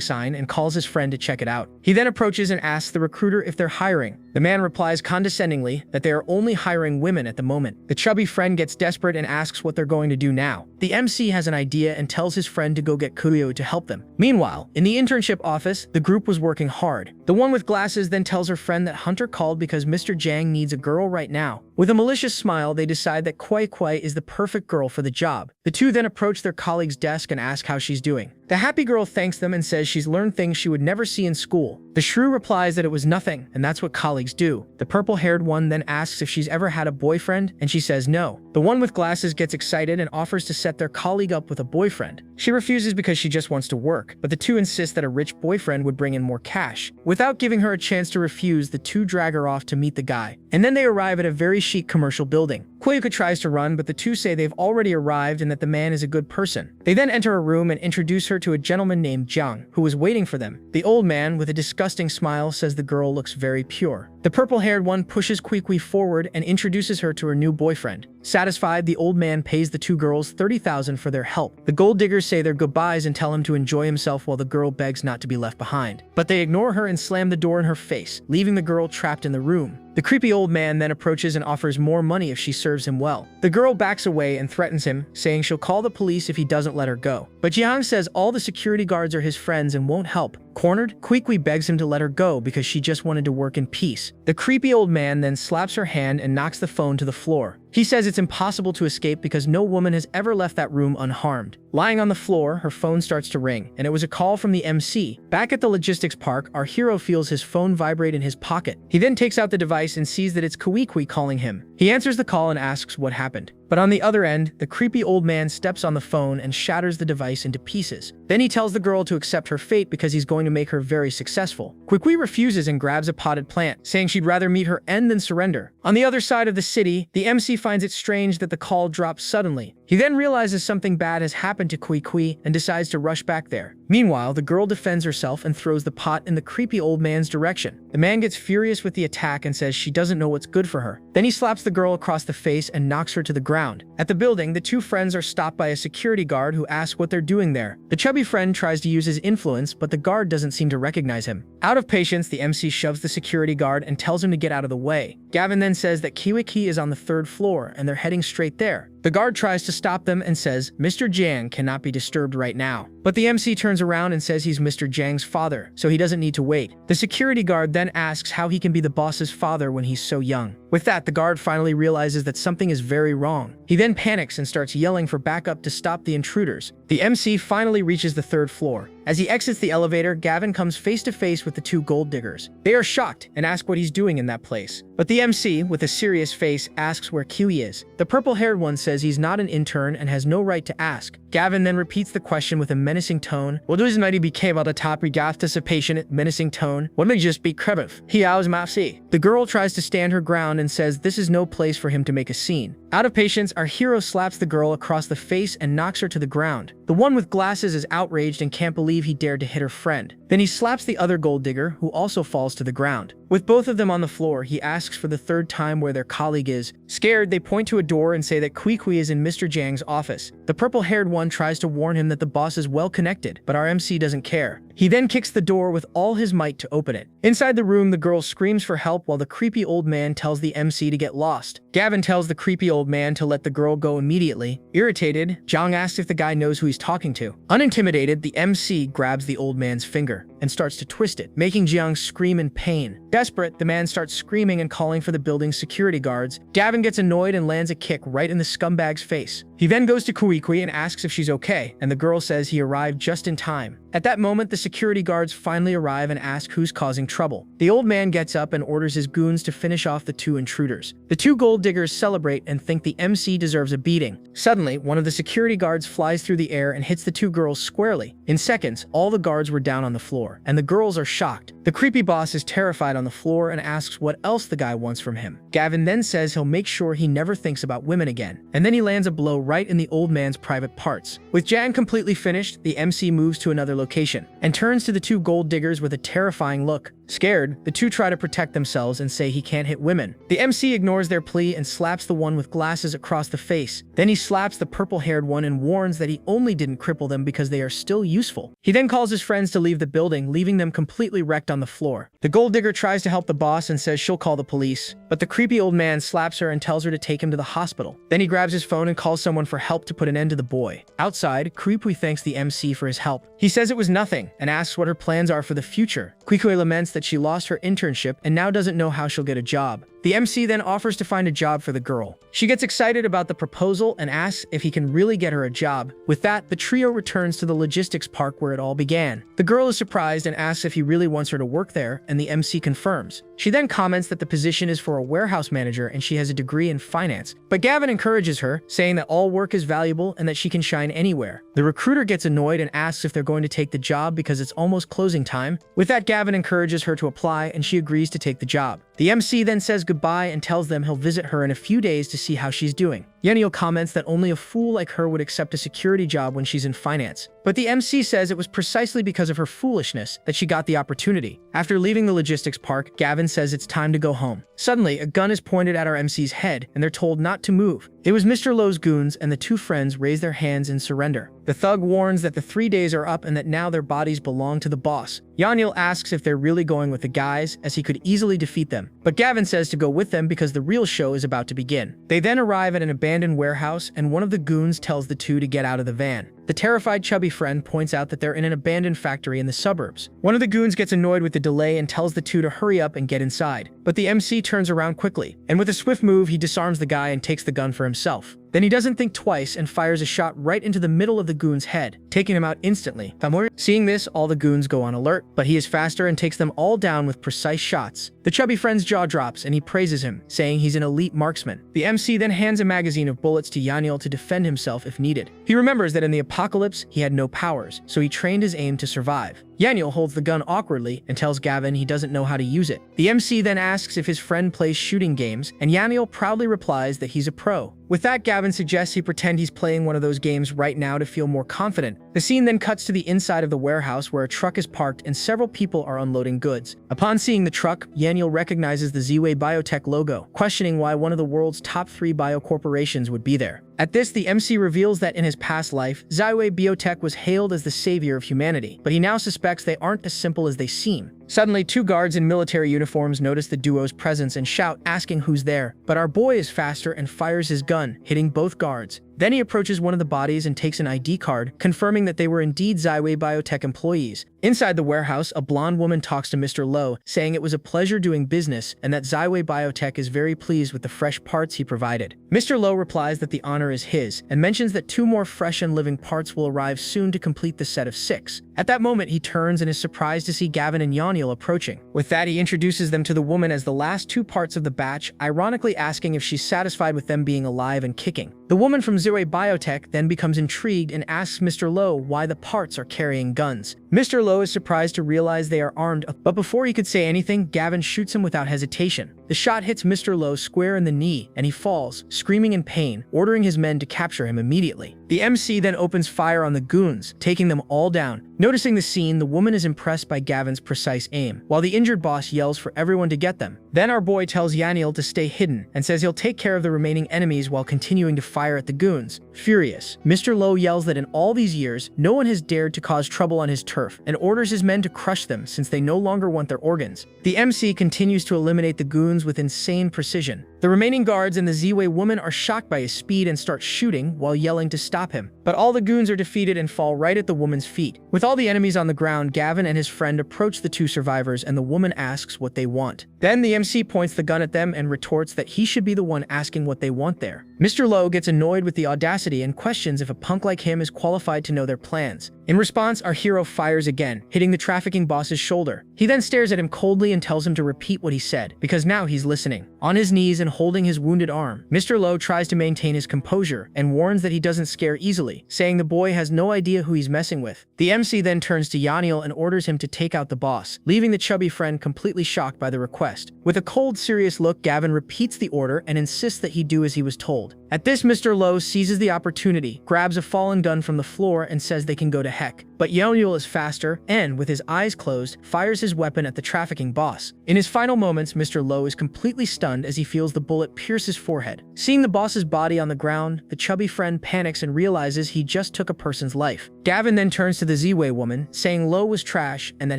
sign and calls his friend to check it out. He then approaches and asks the recruiter if they're hiring. The man replies condescendingly that they are only hiring women at the moment. The chubby friend gets desperate and asks what they're going to do now. The MC has an idea and tells his friend to go get Kuyo to help them. Meanwhile, in the internship office, the group was working hard. The one with glasses then tells her friend that Hunter called because Mr. Jang needs a girl right now. With a malicious smile, they decide that Kui is the perfect girl for the job. The two then approach their colleague's desk and ask how she's doing. The happy girl thanks them and says she's learned things she would never see in school. The shrew replies that it was nothing, and that's what colleagues do. The purple-haired one then asks if she's ever had a boyfriend, and she says no. The one with glasses gets excited and offers to set their colleague up with a boyfriend. She refuses because she just wants to work, but the two insist that a rich boyfriend would bring in more cash. Without giving her a chance to refuse, the two drag her off to meet the guy. And then they arrive at a very chic commercial building. Kui tries to run, but the two say they've already arrived and that the man is a good person. They then enter a room and introduce her to a gentleman named Jiang, who was waiting for them. The old man, with a disgusting smile, says the girl looks very pure. The purple-haired one pushes Kui forward and introduces her to her new boyfriend. Satisfied, the old man pays the two girls 30,000 for their help. The gold diggers say their goodbyes and tell him to enjoy himself while the girl begs not to be left behind. But they ignore her and slam the door in her face, leaving the girl trapped in the room. The creepy old man then approaches and offers more money if she serves him well. The girl backs away and threatens him, saying she'll call the police if he doesn't let her go. But Jiang says all the security guards are his friends and won't help. Cornered, Kui begs him to let her go because she just wanted to work in peace. The creepy old man then slaps her hand and knocks the phone to the floor. He says it's impossible to escape because no woman has ever left that room unharmed. Lying on the floor, her phone starts to ring, and it was a call from the MC. Back at the logistics park, our hero feels his phone vibrate in his pocket. He then takes out the device and sees that it's Kui calling him. He answers the call and asks what happened. But on the other end, the creepy old man steps on the phone and shatters the device into pieces. Then he tells the girl to accept her fate because he's going to make her very successful. Kui refuses and grabs a potted plant, saying she'd rather meet her end than surrender. On the other side of the city, the MC finds it strange that the call drops suddenly. He then realizes something bad has happened to Kui and decides to rush back there. Meanwhile, the girl defends herself and throws the pot in the creepy old man's direction. The man gets furious with the attack and says she doesn't know what's good for her. Then he slaps the girl across the face and knocks her to the ground. At the building, the two friends are stopped by a security guard who asks what they're doing there. The chubby friend tries to use his influence, but the guard doesn't seem to recognize him. Out of patience, the MC shoves the security guard and tells him to get out of the way. Gavin then says that Kui is on the 3rd floor and they're heading straight there. The guard tries to stop them and says Mr. Jang cannot be disturbed right now. But the MC turns around and says he's Mr. Jang's father, so he doesn't need to wait. The security guard then asks how he can be the boss's father when he's so young. With that, the guard finally realizes that something is very wrong. He then panics and starts yelling for backup to stop the intruders. The MC finally reaches the 3rd floor. As he exits the elevator, Gavin comes face to face with the two gold diggers. They are shocked and ask what he's doing in that place. But the MC, with a serious face, asks where Kui is. The purple-haired one says he's not an intern and has no right to ask. Gavin then repeats the question with a menacing tone. What does mighty became out of top regathis a patient menacing tone? What may just be crevive? He owes mafsi. The girl tries to stand her ground and says this is no place for him to make a scene. Out of patience, our hero slaps the girl across the face and knocks her to the ground. The one with glasses is outraged and can't believe he dared to hit her friend. Then he slaps the other gold digger, who also falls to the ground. With both of them on the floor, he asks for the third time where their colleague is. Scared, they point to a door and say that Kui is in Mr. Jiang's office. The purple-haired one tries to warn him that the boss is well connected, but our MC doesn't care. He then kicks the door with all his might to open it. Inside the room, the girl screams for help while the creepy old man tells the MC to get lost. Gavin tells the creepy old man to let the girl go immediately. Irritated, Jiang asks if the guy knows who he's talking to. Unintimidated, the MC grabs the old man's finger and starts to twist it, making Jiang scream in pain. Desperate, the man starts screaming and calling for the building's security guards. Gavin gets annoyed and lands a kick right in the scumbag's face. He then goes to Kui and asks if she's okay, and the girl says he arrived just in time. At that moment, the security guards finally arrive and ask who's causing trouble. The old man gets up and orders his goons to finish off the two intruders. The two gold diggers celebrate and think the MC deserves a beating. Suddenly, one of the security guards flies through the air and hits the two girls squarely. In seconds, all the guards were down on the floor, and the girls are shocked. The creepy boss is terrified on the floor and asks what else the guy wants from him. Gavin then says he'll make sure he never thinks about women again, and then he lands a blow right in the old man's private parts. With Jiang completely finished, the MC moves to another location and turns to the two gold diggers with a terrifying look. Scared, the two try to protect themselves and say he can't hit women. The MC ignores their plea and slaps the one with glasses across the face. Then he slaps the purple-haired one and warns that he only didn't cripple them because they are still useful. He then calls his friends to leave the building, leaving them completely wrecked on the floor. The gold digger tries to help the boss and says she'll call the police, but the creepy old man slaps her and tells her to take him to the hospital. Then he grabs his phone and calls someone for help to put an end to the boy. Outside, Kui thanks the MC for his help. He says it was nothing and asks what her plans are for the future. Kui laments that she lost her internship and now doesn't know how she'll get a job. The MC then offers to find a job for the girl. She gets excited about the proposal and asks if he can really get her a job. With that, the trio returns to the logistics park where it all began. The girl is surprised and asks if he really wants her to work there, and the MC confirms. She then comments that the position is for a warehouse manager and she has a degree in finance. But Gavin encourages her, saying that all work is valuable and that she can shine anywhere. The recruiter gets annoyed and asks if they're going to take the job because it's almost closing time. With that, Gavin encourages her to apply and she agrees to take the job. The MC then says goodbye and tells them he'll visit her in a few days to see how she's doing. Yahello comments that only a fool like her would accept a security job when she's in finance. But the MC says it was precisely because of her foolishness that she got the opportunity. After leaving the logistics park, Gavin says it's time to go home. Suddenly, a gun is pointed at our MC's head, and they're told not to move. It was Mr. Lowe's goons, and the two friends raise their hands in surrender. The thug warns that the 3 days are up and that now their bodies belong to the boss. Yahello asks if they're really going with the guys, as he could easily defeat them. But Gavin says to go with them because the real show is about to begin. They then arrive at an abandoned warehouse, and one of the goons tells the two to get out of the van. The terrified chubby friend points out that they're in an abandoned factory in the suburbs. One of the goons gets annoyed with the delay and tells the two to hurry up and get inside. But the MC turns around quickly, and with a swift move, he disarms the guy and takes the gun for himself. Then he doesn't think twice and fires a shot right into the middle of the goon's head, taking him out instantly. Seeing this, all the goons go on alert, but he is faster and takes them all down with precise shots. The chubby friend's jaw drops and he praises him, saying he's an elite marksman. The MC then hands a magazine of bullets to Yahello to defend himself if needed. He remembers that in the apocalypse, he had no powers, so he trained his aim to survive. Yahello holds the gun awkwardly and tells Gavin he doesn't know how to use it. The MC then asks if his friend plays shooting games, and Yahello proudly replies that he's a pro. With that, Gavin suggests he pretend he's playing one of those games right now to feel more confident. The scene then cuts to the inside of the warehouse where a truck is parked and several people are unloading goods. Upon seeing the truck, Yahello recognizes the Ziwei Biotech logo, questioning why one of the world's top 3 biocorporations would be there. At this, the MC reveals that in his past life, Ziwei Biotech was hailed as the savior of humanity, but he now suspects they aren't as simple as they seem. Suddenly, 2 guards in military uniforms notice the duo's presence and shout, asking who's there. But our boy is faster and fires his gun, hitting both guards. Then he approaches one of the bodies and takes an ID card, confirming that they were indeed Ziwei Biotech employees. Inside the warehouse, a blonde woman talks to Mr. Lowe, saying it was a pleasure doing business and that Ziwei Biotech is very pleased with the fresh parts he provided. Mr. Lowe replies that the honor is his, and mentions that 2 more fresh and living parts will arrive soon to complete the set of 6. At that moment, he turns and is surprised to see Gavin and Yahello approaching. With that, he introduces them to the woman as the last 2 parts of the batch, ironically asking if she's satisfied with them being alive and kicking. The woman from Ziwei Biotech then becomes intrigued and asks Mr. Lowe why the parts are carrying guns. Mr. Lowe is surprised to realize they are armed, but before he could say anything, Gavin shoots him without hesitation. The shot hits Mr. Lowe square in the knee, and he falls, screaming in pain, ordering his men to capture him immediately. The MC then opens fire on the goons, taking them all down. Noticing the scene, the woman is impressed by Gavin's precise aim, while the injured boss yells for everyone to get them. Then our boy tells Yahello to stay hidden, and says he'll take care of the remaining enemies while continuing to fire at the goons. Furious, Mr. Lowe yells that in all these years, no one has dared to cause trouble on his turf, and orders his men to crush them since they no longer want their organs. The MC continues to eliminate the goons with insane precision. The remaining guards and the Z-Way woman are shocked by his speed and start shooting while yelling to stop him. But all the goons are defeated and fall right at the woman's feet. With all the enemies on the ground, Gavin and his friend approach the two survivors and the woman asks what they want. Then the MC points the gun at them and retorts that he should be the one asking what they want there. Mr. Lowe gets annoyed with the audacity and questions if a punk like him is qualified to know their plans. In response, our hero fires again, hitting the trafficking boss's shoulder. He then stares at him coldly and tells him to repeat what he said, because now he's listening. On his knees and holding his wounded arm, Mr. Lowe tries to maintain his composure and warns that he doesn't scare easily, saying the boy has no idea who he's messing with. The MC then turns to Yahello and orders him to take out the boss, leaving the chubby friend completely shocked by the request. With a cold, serious look, Gavin repeats the order and insists that he do as he was told. At this, Mr. Lowe seizes the opportunity, grabs a fallen gun from the floor and says they can go to heck. But Yahello is faster and, with his eyes closed, fires his weapon at the trafficking boss. In his final moments, Mr. Lowe is completely stunned as he feels the bullet pierce his forehead. Seeing the boss's body on the ground, the chubby friend panics and realizes he just took a person's life. Gavin then turns to the Z-Way woman, saying Lowe was trash and that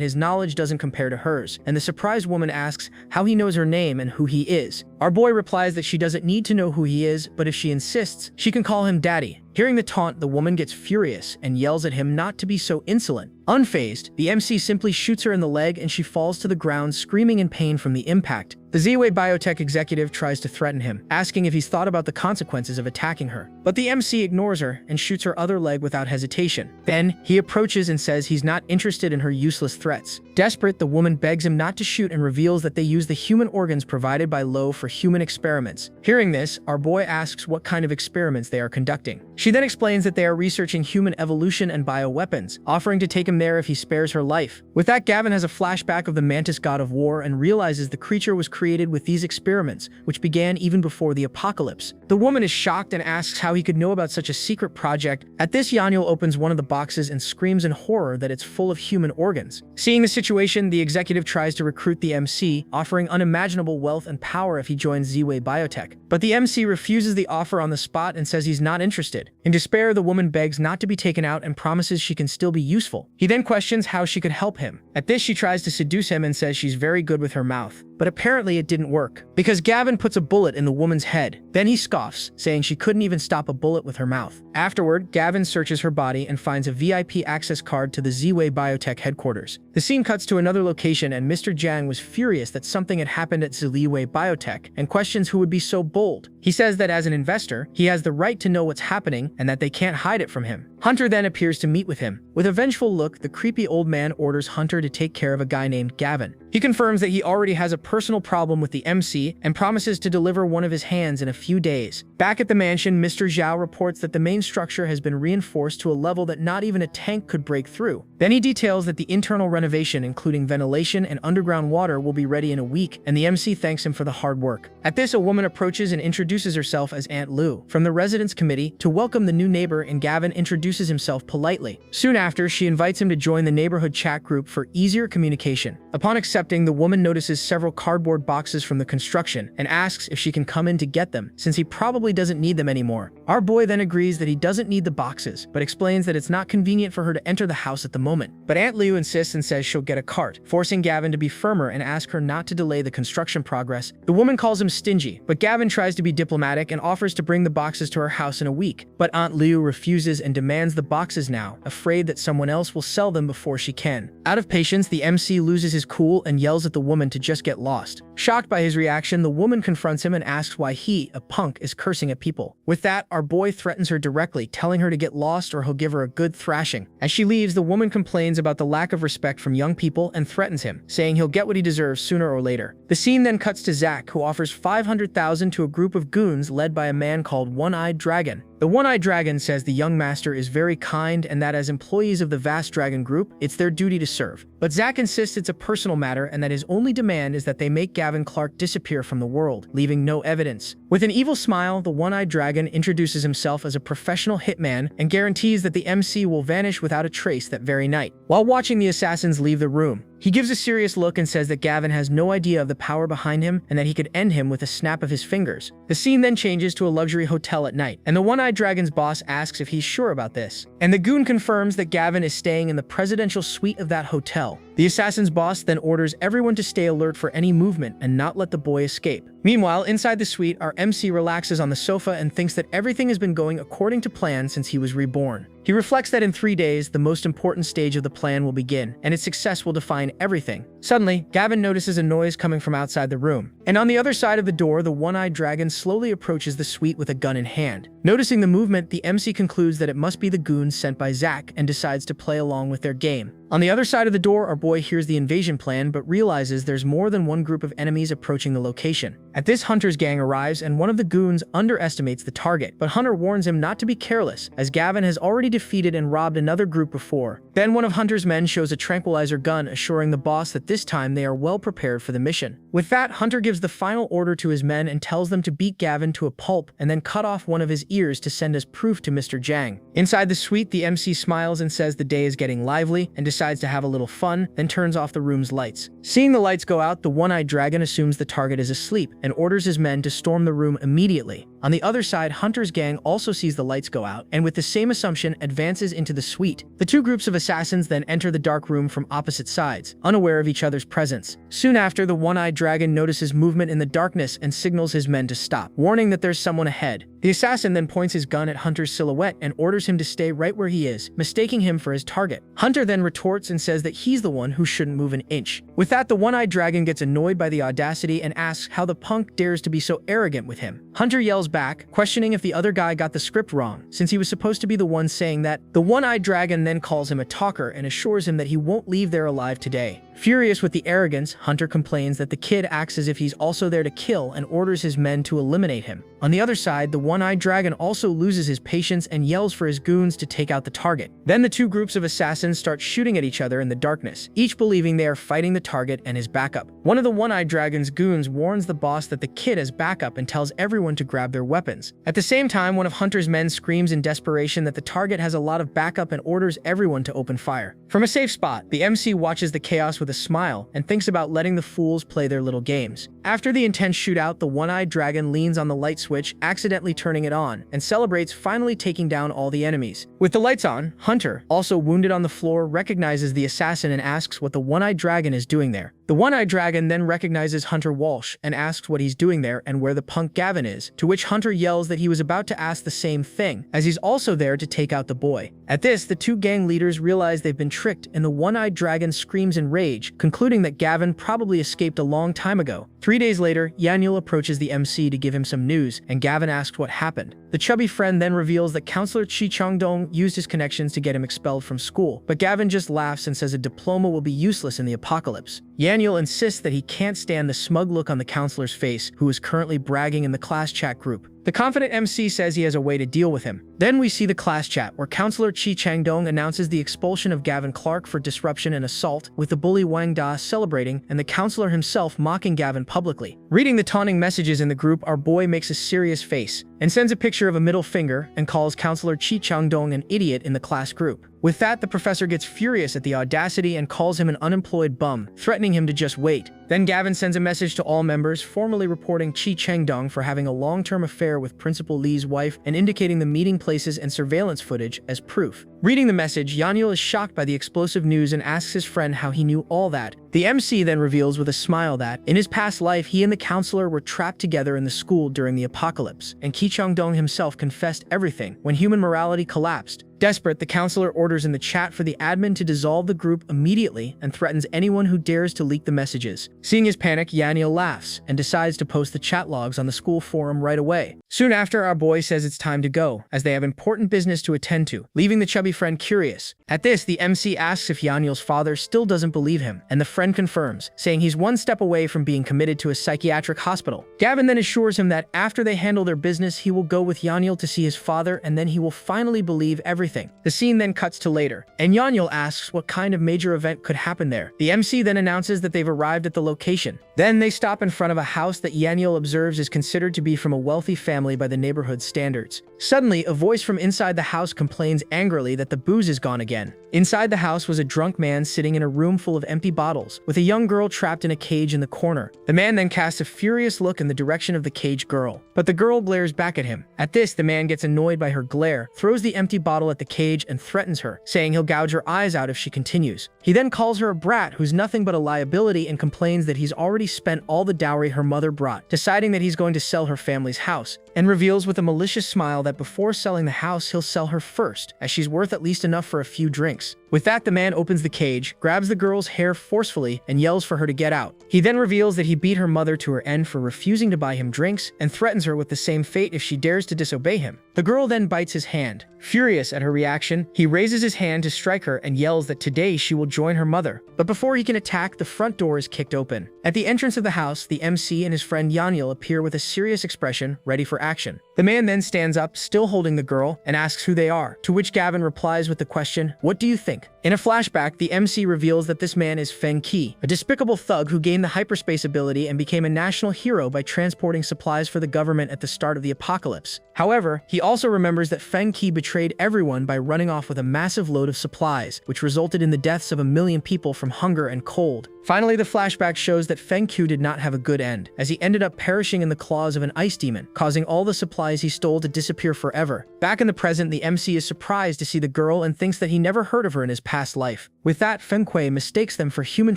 his knowledge doesn't compare to hers, and the surprised woman asks how he knows her name and who he is. Our boy replies that she doesn't need to know who he is, but if she insists, she can call him daddy. Hearing the taunt, the woman gets furious and yells at him not to be so insolent. Unfazed, the MC simply shoots her in the leg and she falls to the ground screaming in pain from the impact. The Z-Way biotech executive tries to threaten him, asking if he's thought about the consequences of attacking her. But the MC ignores her and shoots her other leg without hesitation. Then, he approaches and says he's not interested in her useless threats. Desperate, the woman begs him not to shoot and reveals that they use the human organs provided by Lowe for human experiments. Hearing this, our boy asks what kind of experiments they are conducting. She then explains that they are researching human evolution and bioweapons, offering to take him there if he spares her life. With that, Gavin has a flashback of the mantis god of war and realizes the creature was created with these experiments, which began even before the apocalypse. The woman is shocked and asks how he could know about such a secret project. At this, Yahello opens one of the boxes and screams in horror that it's full of human organs. Seeing the situation, the executive tries to recruit the MC, offering unimaginable wealth and power if he joins Z-Way Biotech. But the MC refuses the offer on the spot and says he's not interested. In despair, the woman begs not to be taken out and promises she can still be useful. He then questions how she could help him. At this, she tries to seduce him and says she's very good with her mouth. But apparently it didn't work, because Gavin puts a bullet in the woman's head. Then he scoffs, saying she couldn't even stop a bullet with her mouth. Afterward, Gavin searches her body and finds a VIP access card to the Z-Way Biotech headquarters. The scene cuts to another location and Mr. Jang was furious that something had happened at Z-Way Biotech and questions who would be so bold. He says that as an investor, he has the right to know what's happening and that they can't hide it from him. Hunter then appears to meet with him. With a vengeful look, the creepy old man orders Hunter to take care of a guy named Gavin. He confirms that he already has a personal problem with the MC and promises to deliver one of his hands in a few days. Back at the mansion, Mr. Zhao reports that the main structure has been reinforced to a level that not even a tank could break through. Then he details that the internal renovation, including ventilation and underground water, will be ready in a week, and the MC thanks him for the hard work. At this, a woman approaches and introduces herself as Aunt Lu from the residence committee to welcome the new neighbor, and Gavin introduces himself politely. Soon after, she invites him to join the neighborhood chat group for easier communication. Upon accepting, the woman notices several cardboard boxes from the construction and asks if she can come in to get them, since he probably doesn't need them anymore. Our boy then agrees that he doesn't need the boxes, but explains that it's not convenient for her to enter the house at the moment. But Aunt Liu insists and says she'll get a cart, forcing Gavin to be firmer and ask her not to delay the construction progress. The woman calls him stingy, but Gavin tries to be diplomatic and offers to bring the boxes to her house in a week. But Aunt Liu refuses and demands the boxes now, afraid that someone else will sell them before she can. Out of patience, the MC loses his cool and yells at the woman to just get lost. Shocked by his reaction, the woman confronts him and asks why he, a punk, is cursing at people. With that, our boy threatens her directly, telling her to get lost or he'll give her a good thrashing. As she leaves, the woman complains about the lack of respect from young people and threatens him, saying he'll get what he deserves sooner or later. The scene then cuts to Zach, who offers $500,000 to a group of goons led by a man called One-Eyed Dragon. The one-eyed dragon says the young master is very kind and that as employees of the vast dragon group, it's their duty to serve. But Zack insists it's a personal matter and that his only demand is that they make Gavin Clark disappear from the world, leaving no evidence. With an evil smile, the one-eyed dragon introduces himself as a professional hitman and guarantees that the MC will vanish without a trace that very night. While watching the assassins leave the room, he gives a serious look and says that Gavin has no idea of the power behind him and that he could end him with a snap of his fingers. The scene then changes to a luxury hotel at night, and the one-eyed dragon's boss asks if he's sure about this. And the goon confirms that Gavin is staying in the presidential suite of that hotel. The assassin's boss then orders everyone to stay alert for any movement and not let the boy escape. Meanwhile, inside the suite, our MC relaxes on the sofa and thinks that everything has been going according to plan since he was reborn. He reflects that in 3 days, the most important stage of the plan will begin, and its success will define everything. Suddenly, Gavin notices a noise coming from outside the room. And on the other side of the door, the one-eyed dragon slowly approaches the suite with a gun in hand. Noticing the movement, the MC concludes that it must be the goons sent by Zack and decides to play along with their game. On the other side of the door, our boy hears the invasion plan but realizes there's more than one group of enemies approaching the location. At this, Hunter's gang arrives and one of the goons underestimates the target, but Hunter warns him not to be careless, as Gavin has already defeated and robbed another group before. Then one of Hunter's men shows a tranquilizer gun, assuring the boss that this time they are well prepared for the mission. With that, Hunter gives the final order to his men and tells them to beat Gavin to a pulp and then cut off one of his ears to send as proof to Mr. Jang. Inside the suite, the MC smiles and says the day is getting lively and decides to have a little fun, then turns off the room's lights. Seeing the lights go out, the one-eyed dragon assumes the target is asleep and orders his men to storm the room immediately. On the other side, Hunter's gang also sees the lights go out and with the same assumption advances into the suite. The two groups of assassins then enter the dark room from opposite sides, unaware of each other's presence. Soon after, the one-eyed dragon notices movement in the darkness and signals his men to stop, warning that there's someone ahead. The assassin then points his gun at Hunter's silhouette and orders him to stay right where he is, mistaking him for his target. Hunter then retorts and says that he's the one who shouldn't move an inch. With that, the one-eyed dragon gets annoyed by the audacity and asks how the punk dares to be so arrogant with him. Hunter yells back, questioning if the other guy got the script wrong, since he was supposed to be the one saying that. The one-eyed dragon then calls him a talker and assures him that he won't leave there alive today. Furious with the arrogance, Hunter complains that the kid acts as if he's also there to kill and orders his men to eliminate him. On the other side, the one-eyed dragon also loses his patience and yells for his goons to take out the target. Then the two groups of assassins start shooting at each other in the darkness, each believing they are fighting the target and his backup. One of the one-eyed dragon's goons warns the boss that the kid has backup and tells everyone to grab their weapons. At the same time, one of Hunter's men screams in desperation that the target has a lot of backup and orders everyone to open fire. From a safe spot, the MC watches the chaos with a smile and thinks about letting the fools play their little games. After the intense shootout, the one-eyed dragon leans on the light switch, accidentally turning it on, and celebrates finally taking down all the enemies. With the lights on, Hunter, also wounded on the floor, recognizes the assassin and asks what the one-eyed dragon is doing there. The one-eyed dragon then recognizes Hunter Walsh and asks what he's doing there and where the punk Gavin is, to which Hunter yells that he was about to ask the same thing, as he's also there to take out the boy. At this, the two gang leaders realize they've been tricked and the one-eyed dragon screams in rage, concluding that Gavin probably escaped a long time ago. 3 days later, Yahello approaches the MC to give him some news, and Gavin asks what happened. The chubby friend then reveals that Counselor Chi Changdong used his connections to get him expelled from school, but Gavin just laughs and says a diploma will be useless in the apocalypse. Yahello insists that he can't stand the smug look on the counselor's face, who is currently bragging in the class chat group. The confident MC says he has a way to deal with him. Then we see the class chat, where Counselor Chi Changdong announces the expulsion of Gavin Clark for disruption and assault, with the bully Wang Da celebrating and the counselor himself mocking Gavin publicly. Reading the taunting messages in the group, our boy makes a serious face and sends a picture of a middle finger and calls Counselor Chi Changdong an idiot in the class group. With that, the professor gets furious at the audacity and calls him an unemployed bum, threatening him to just wait. Then Gavin sends a message to all members, formally reporting Chi Changdong for having a long-term affair with Principal Lee's wife and indicating the meeting places and surveillance footage as proof. Reading the message, Yahello is shocked by the explosive news and asks his friend how he knew all that. The MC then reveals with a smile that, in his past life, he and the counselor were trapped together in the school during the apocalypse, and Chi Changdong himself confessed everything when human morality collapsed. Desperate, the counselor orders in the chat for the admin to dissolve the group immediately and threatens anyone who dares to leak the messages. Seeing his panic, Yahello laughs and decides to post the chat logs on the school forum right away. Soon after, our boy says it's time to go, as they have important business to attend to, leaving the chubby friend curious. At this, the MC asks if Yahello's father still doesn't believe him, and the friend confirms, saying he's one step away from being committed to a psychiatric hospital. Gavin then assures him that after they handle their business, he will go with Yahello to see his father, and then he will finally believe everything. The scene then cuts to later, and Yahello asks what kind of major event could happen there. The MC then announces that they've arrived at the location. Then they stop in front of a house that Yahello observes is considered to be from a wealthy family by the neighborhood standards. Suddenly, a voice from inside the house complains angrily that the booze is gone again. Inside the house was a drunk man sitting in a room full of empty bottles, with a young girl trapped in a cage in the corner. The man then casts a furious look in the direction of the caged girl, but the girl glares back at him. At this, the man gets annoyed by her glare, throws the empty bottle at the cage, and threatens her, saying he'll gouge her eyes out if she continues. He then calls her a brat who's nothing but a liability and complains that he's already spent all the dowry her mother brought, deciding that he's going to sell her family's house, and reveals with a malicious smile that before selling the house, he'll sell her first, as she's worth at least enough for a few drinks. With that, the man opens the cage, grabs the girl's hair forcefully, and yells for her to get out. He then reveals that he beat her mother to her end for refusing to buy him drinks, and threatens her with the same fate if she dares to disobey him. The girl then bites his hand. Furious at her reaction, he raises his hand to strike her and yells that today she will join her mother. But before he can attack, the front door is kicked open. At the entrance of the house, the MC and his friend Yahello appear with a serious expression, ready for action. The man then stands up, still holding the girl, and asks who they are, to which Gavin replies with the question, "What do you think?" In a flashback, the MC reveals that this man is Feng Qi, a despicable thug who gained the hyperspace ability and became a national hero by transporting supplies for the government at the start of the apocalypse. However, he also remembers that Feng Qi betrayed everyone by running off with a massive load of supplies, which resulted in the deaths of 1 million people from hunger and cold. Finally, the flashback shows that Feng Qi did not have a good end, as he ended up perishing in the claws of an ice demon, causing all the supplies he stole to disappear forever. Back in the present, the MC is surprised to see the girl and thinks that he never heard of her in his past life. With that, Feng Qi mistakes them for human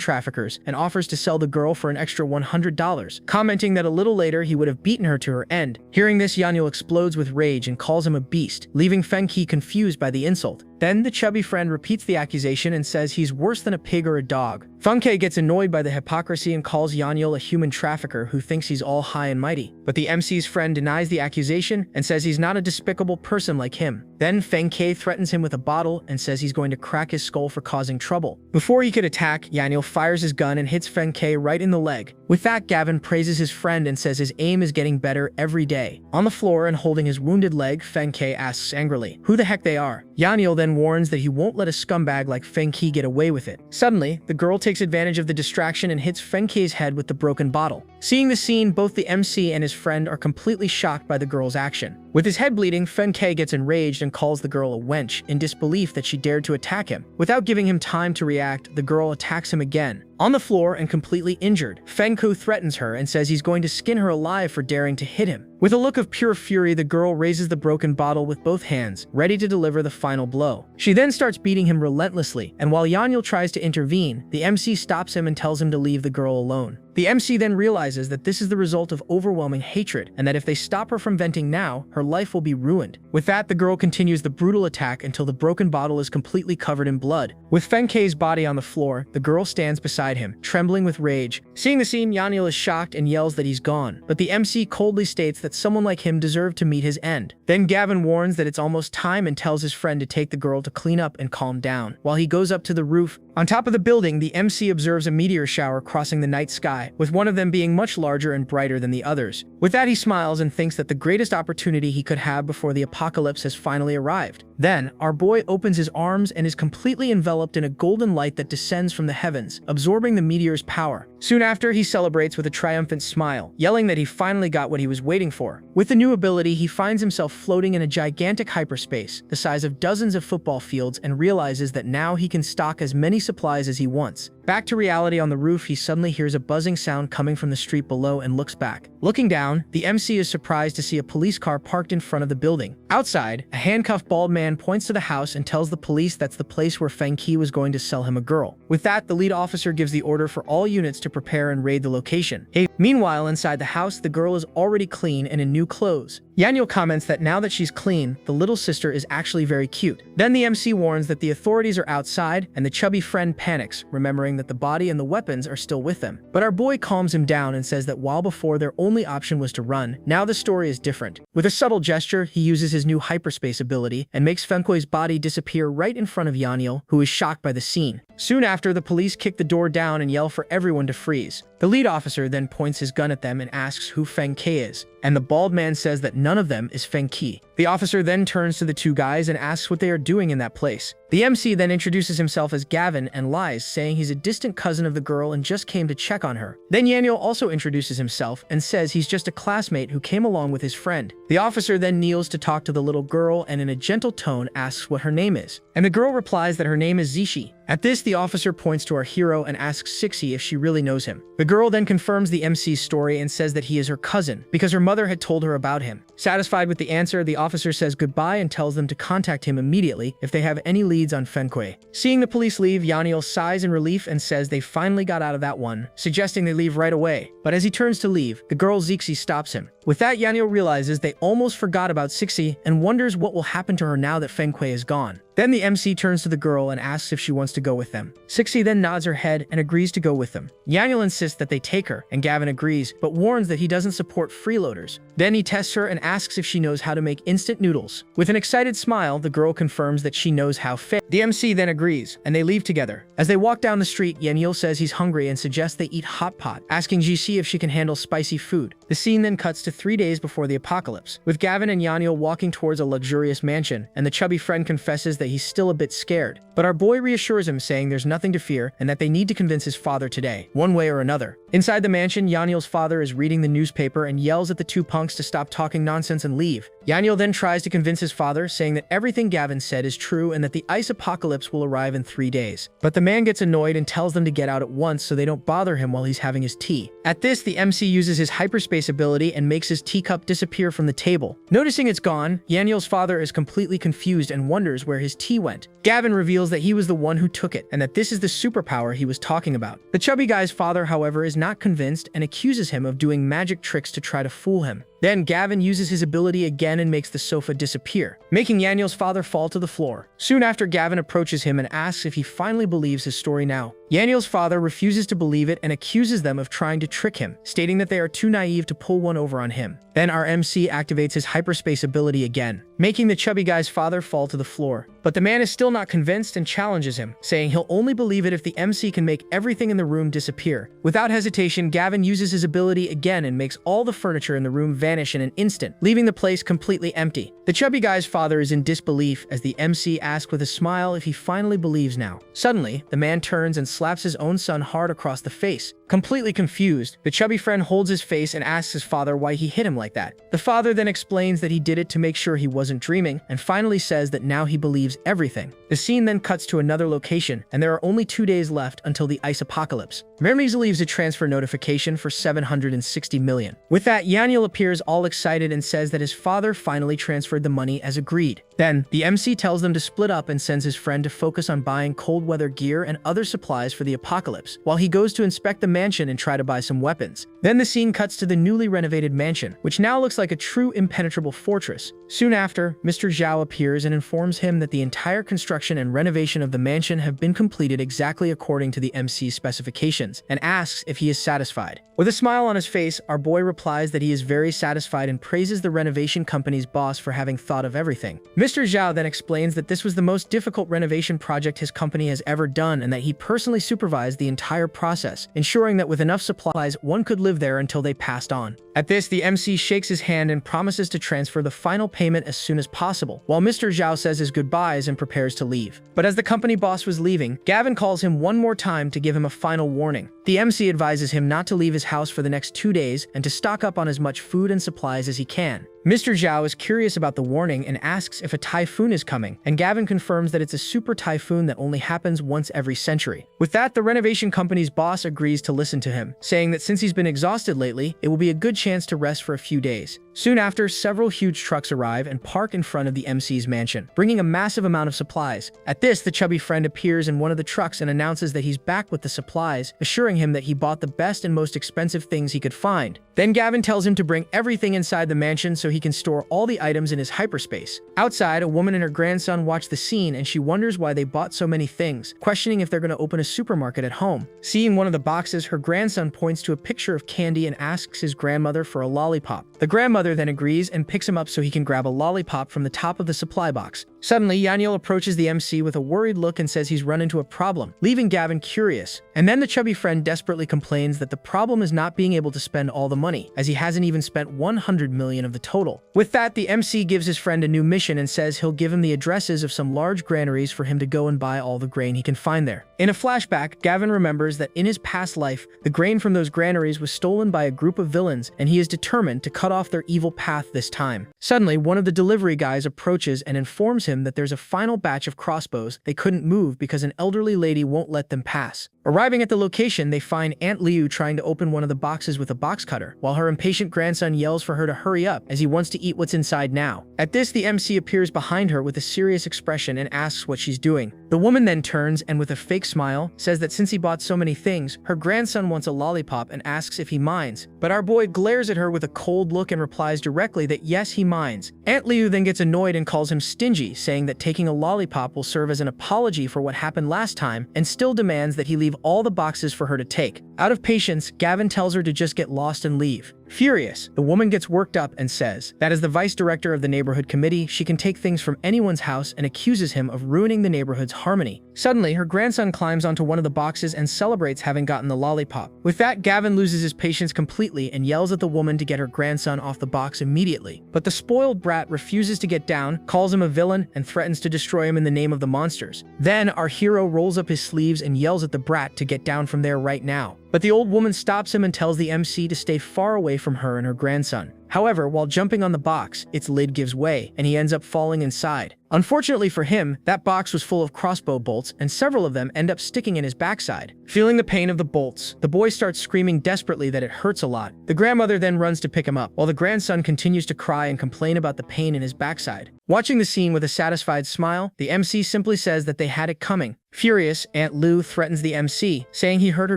traffickers and offers to sell the girl for an extra $100, commenting that a little later he would have beaten her to her end. Hearing this, Yahello explodes with rage and calls him a beast, leaving Feng Qi confused by the insult. Then the chubby friend repeats the accusation and says he's worse than a pig or a dog. Feng Qi gets annoyed by the hypocrisy and calls Yahello a human trafficker who thinks he's all high and mighty. But the MC's friend denies the accusation and says he's not a despicable person like him. Then Feng Qi threatens him with a bottle and says he's going to crack his skull for causing trouble. Before he could attack, Yahello fires his gun and hits Feng Qi right in the leg. With that, Gavin praises his friend and says his aim is getting better every day. On the floor and holding his wounded leg, Feng Qi asks angrily who the heck they are. Yahello then warns that he won't let a scumbag like Feng Qi get away with it. Suddenly, the girl takes advantage of the distraction and hits Feng Qi's head with the broken bottle. Seeing the scene, both the MC and his friend are completely shocked by the girl's action. With his head bleeding, Feng Qi gets enraged and calls the girl a wench in disbelief that she dared to attack him. Without giving him time to react, the girl attacks him again. On the floor and completely injured, Feng Qi threatens her and says he's going to skin her alive for daring to hit him. With a look of pure fury, the girl raises the broken bottle with both hands, ready to deliver the final blow. She then starts beating him relentlessly, and while Yahello tries to intervene, the MC stops him and tells him to leave the girl alone. The MC then realizes that this is the result of overwhelming hatred, and that if they stop her from venting now, her life will be ruined. With that, the girl continues the brutal attack until the broken bottle is completely covered in blood. With Feng Qi's body on the floor, the girl stands beside him, trembling with rage. Seeing the scene, Yahello is shocked and yells that he's gone, but the MC coldly states that someone like him deserved to meet his end. Then Gavin warns that it's almost time and tells his friend to take the girl to clean up and calm down. While he goes up to the roof, on top of the building, the MC observes a meteor shower crossing the night sky, with one of them being much larger and brighter than the others. With that, he smiles and thinks that the greatest opportunity he could have before the apocalypse has finally arrived. Then, our boy opens his arms and is completely enveloped in a golden light that descends from the heavens, absorbing the meteor's power. Soon after, he celebrates with a triumphant smile, yelling that he finally got what he was waiting for. With the new ability, he finds himself floating in a gigantic hyperspace, the size of dozens of football fields, and realizes that now he can stock as many supplies as he wants. Back to reality on the roof, he suddenly hears a buzzing sound coming from the street below and looks back. Looking down, the MC is surprised to see a police car parked in front of the building. Outside, a handcuffed bald man points to the house and tells the police that's the place where Feng Qi was going to sell him a girl. With that, the lead officer gives the order for all units to prepare and raid the location. Meanwhile, inside the house, the girl is already clean and in new clothes. Yahello comments that now that she's clean, the little sister is actually very cute. Then the MC warns that the authorities are outside, and the chubby friend panics, remembering that the body and the weapons are still with them. But our boy calms him down and says that while before their only option was to run, now the story is different. With a subtle gesture, he uses his new hyperspace ability and makes Fenkui's body disappear right in front of Yahello, who is shocked by the scene. Soon after, the police kick the door down and yell for everyone to freeze. The lead officer then points his gun at them and asks who Feng Ke is, and the bald man says that none of them is Feng Ke. The officer then turns to the two guys and asks what they are doing in that place. The MC then introduces himself as Gavin and lies, saying he's a distant cousin of the girl and just came to check on her. Then Yahello also introduces himself and says he's just a classmate who came along with his friend. The officer then kneels to talk to the little girl and in a gentle tone asks what her name is, and the girl replies that her name is Zishi. At this, the officer points to our hero and asks Sixi if she really knows him. The girl then confirms the MC's story and says that he is her cousin, because her mother had told her about him. Satisfied with the answer, the officer says goodbye and tells them to contact him immediately if they have any leads on Fenkuei. Seeing the police leave, Yahello sighs in relief and says they finally got out of that one, suggesting they leave right away. But as he turns to leave, the girl Zixi stops him. With that, Yahello realizes they almost forgot about Sixi and wonders what will happen to her now that Fenkuei is gone. Then the MC turns to the girl and asks if she wants to go with them. Sixi then nods her head and agrees to go with them. Yahello insists that they take her, and Gavin agrees, but warns that he doesn't support freeloaders. Then he tests her and asks if she knows how to make instant noodles. With an excited smile, the girl confirms that she knows how. The MC then agrees, and they leave together. As they walk down the street, Yahello says he's hungry and suggests they eat hot pot, asking Jixi if she can handle spicy food. The scene then cuts to 3 days before the apocalypse, with Gavin and Yahello walking towards a luxurious mansion, and the chubby friend confesses that he's still a bit scared. But our boy reassures him, saying there's nothing to fear and that they need to convince his father today, one way or another. Inside the mansion, Yahello's father is reading the newspaper and yells at the two punks to stop talking nonsense and leave. Yahello then tries to convince his father, saying that everything Gavin said is true and that the ice apocalypse will arrive in 3 days. But the man gets annoyed and tells them to get out at once so they don't bother him while he's having his tea. At this, the MC uses his hyperspace ability and makes his teacup disappear from the table. Noticing it's gone, Yahello's father is completely confused and wonders where his tea went. Gavin reveals that he was the one who took it and that this is the superpower he was talking about. The chubby guy's father, however, is not convinced and accuses him of doing magic tricks to try to fool him. Then Gavin uses his ability again and makes the sofa disappear, making Yahello's father fall to the floor. Soon after, Gavin approaches him and asks if he finally believes his story now. Yahello's father refuses to believe it and accuses them of trying to trick him, stating that they are too naive to pull one over on him. Then our MC activates his hyperspace ability again, making the chubby guy's father fall to the floor. But the man is still not convinced and challenges him, saying he'll only believe it if the MC can make everything in the room disappear. Without hesitation, Gavin uses his ability again and makes all the furniture in the room vanish in an instant, leaving the place completely empty. The chubby guy's father is in disbelief as the MC asks with a smile if he finally believes now. Suddenly, the man turns and slaps his own son hard across the face. Completely confused, the chubby friend holds his face and asks his father why he hit him like that. The father then explains that he did it to make sure he wasn't dreaming, and finally says that now he believes everything. The scene then cuts to another location, and there are only 2 days left until the ice apocalypse. Mermes leaves a transfer notification for 760 million. With that, Yahello appears all excited and says that his father finally transferred the money as agreed. Then, the MC tells them to split up and sends his friend to focus on buying cold weather gear and other supplies for the apocalypse, while he goes to inspect the mansion and try to buy some weapons. Then the scene cuts to the newly renovated mansion, which now looks like a true impenetrable fortress. Soon after, Mr. Zhao appears and informs him that the entire construction and renovation of the mansion have been completed exactly according to the MC's specifications, and asks if he is satisfied. With a smile on his face, our boy replies that he is very satisfied and praises the renovation company's boss for having thought of everything. Mr. Zhao then explains that this was the most difficult renovation project his company has ever done and that he personally supervised the entire process, ensuring that with enough supplies, one could live there until they passed on. At this, the MC shakes his hand and promises to transfer the final payment as soon as possible, while Mr. Zhao says his goodbyes and prepares to leave. But as the company boss was leaving, Gavin calls him one more time to give him a final warning. The MC advises him not to leave his house for the next 2 days and to stock up on as much food and supplies as he can. Mr. Zhao is curious about the warning and asks if a typhoon is coming, and Gavin confirms that it's a super typhoon that only happens once every century. With that, the renovation company's boss agrees to listen to him, saying that since he's been exhausted lately, it will be a good chance to rest for a few days. Soon after, several huge trucks arrive and park in front of the MC's mansion, bringing a massive amount of supplies. At this, the chubby friend appears in one of the trucks and announces that he's back with the supplies, assuring him that he bought the best and most expensive things he could find. Then Gavin tells him to bring everything inside the mansion so he can store all the items in his hyperspace. Outside, a woman and her grandson watch the scene and she wonders why they bought so many things, questioning if they're going to open a supermarket at home. Seeing one of the boxes, her grandson points to a picture of candy and asks his grandmother for a lollipop. The grandmother then agrees and picks him up so he can grab a lollipop from the top of the supply box. Suddenly, Yahello approaches the MC with a worried look and says he's run into a problem, leaving Gavin curious. And then the chubby friend desperately complains that the problem is not being able to spend all the money, as he hasn't even spent 100 million of the total. With that, the MC gives his friend a new mission and says he'll give him the addresses of some large granaries for him to go and buy all the grain he can find there. In a flashback, Gavin remembers that in his past life, the grain from those granaries was stolen by a group of villains, and he is determined to cut off their evil path this time. Suddenly, one of the delivery guys approaches and informs him that there's a final batch of crossbows they couldn't move because an elderly lady won't let them pass. Arriving at the location, they find Aunt Liu trying to open one of the boxes with a box cutter, while her impatient grandson yells for her to hurry up as he wants to eat what's inside now. At this, the MC appears behind her with a serious expression and asks what she's doing. The woman then turns and with a fake smile, says that since he bought so many things, her grandson wants a lollipop and asks if he minds. But our boy glares at her with a cold look and replies directly that yes, he minds. Aunt Liu then gets annoyed and calls him stingy, saying that taking a lollipop will serve as an apology for what happened last time, and still demands that he leave all the boxes for her to take. Out of patience, Gavin tells her to just get lost and leave. Furious, the woman gets worked up and says that as the vice director of the neighborhood committee, she can take things from anyone's house and accuses him of ruining the neighborhood's harmony. Suddenly, her grandson climbs onto one of the boxes and celebrates having gotten the lollipop. With that, Gavin loses his patience completely and yells at the woman to get her grandson off the box immediately. But the spoiled brat refuses to get down, calls him a villain, and threatens to destroy him in the name of the monsters. Then, our hero rolls up his sleeves and yells at the brat to get down from there right now. But the old woman stops him and tells the MC to stay far away from her and her grandson. However, while jumping on the box, its lid gives way, and he ends up falling inside. Unfortunately for him, that box was full of crossbow bolts, and several of them end up sticking in his backside. Feeling the pain of the bolts, the boy starts screaming desperately that it hurts a lot. The grandmother then runs to pick him up, while the grandson continues to cry and complain about the pain in his backside. Watching the scene with a satisfied smile, the MC simply says that they had it coming. Furious, Aunt Liu threatens the MC, saying he hurt her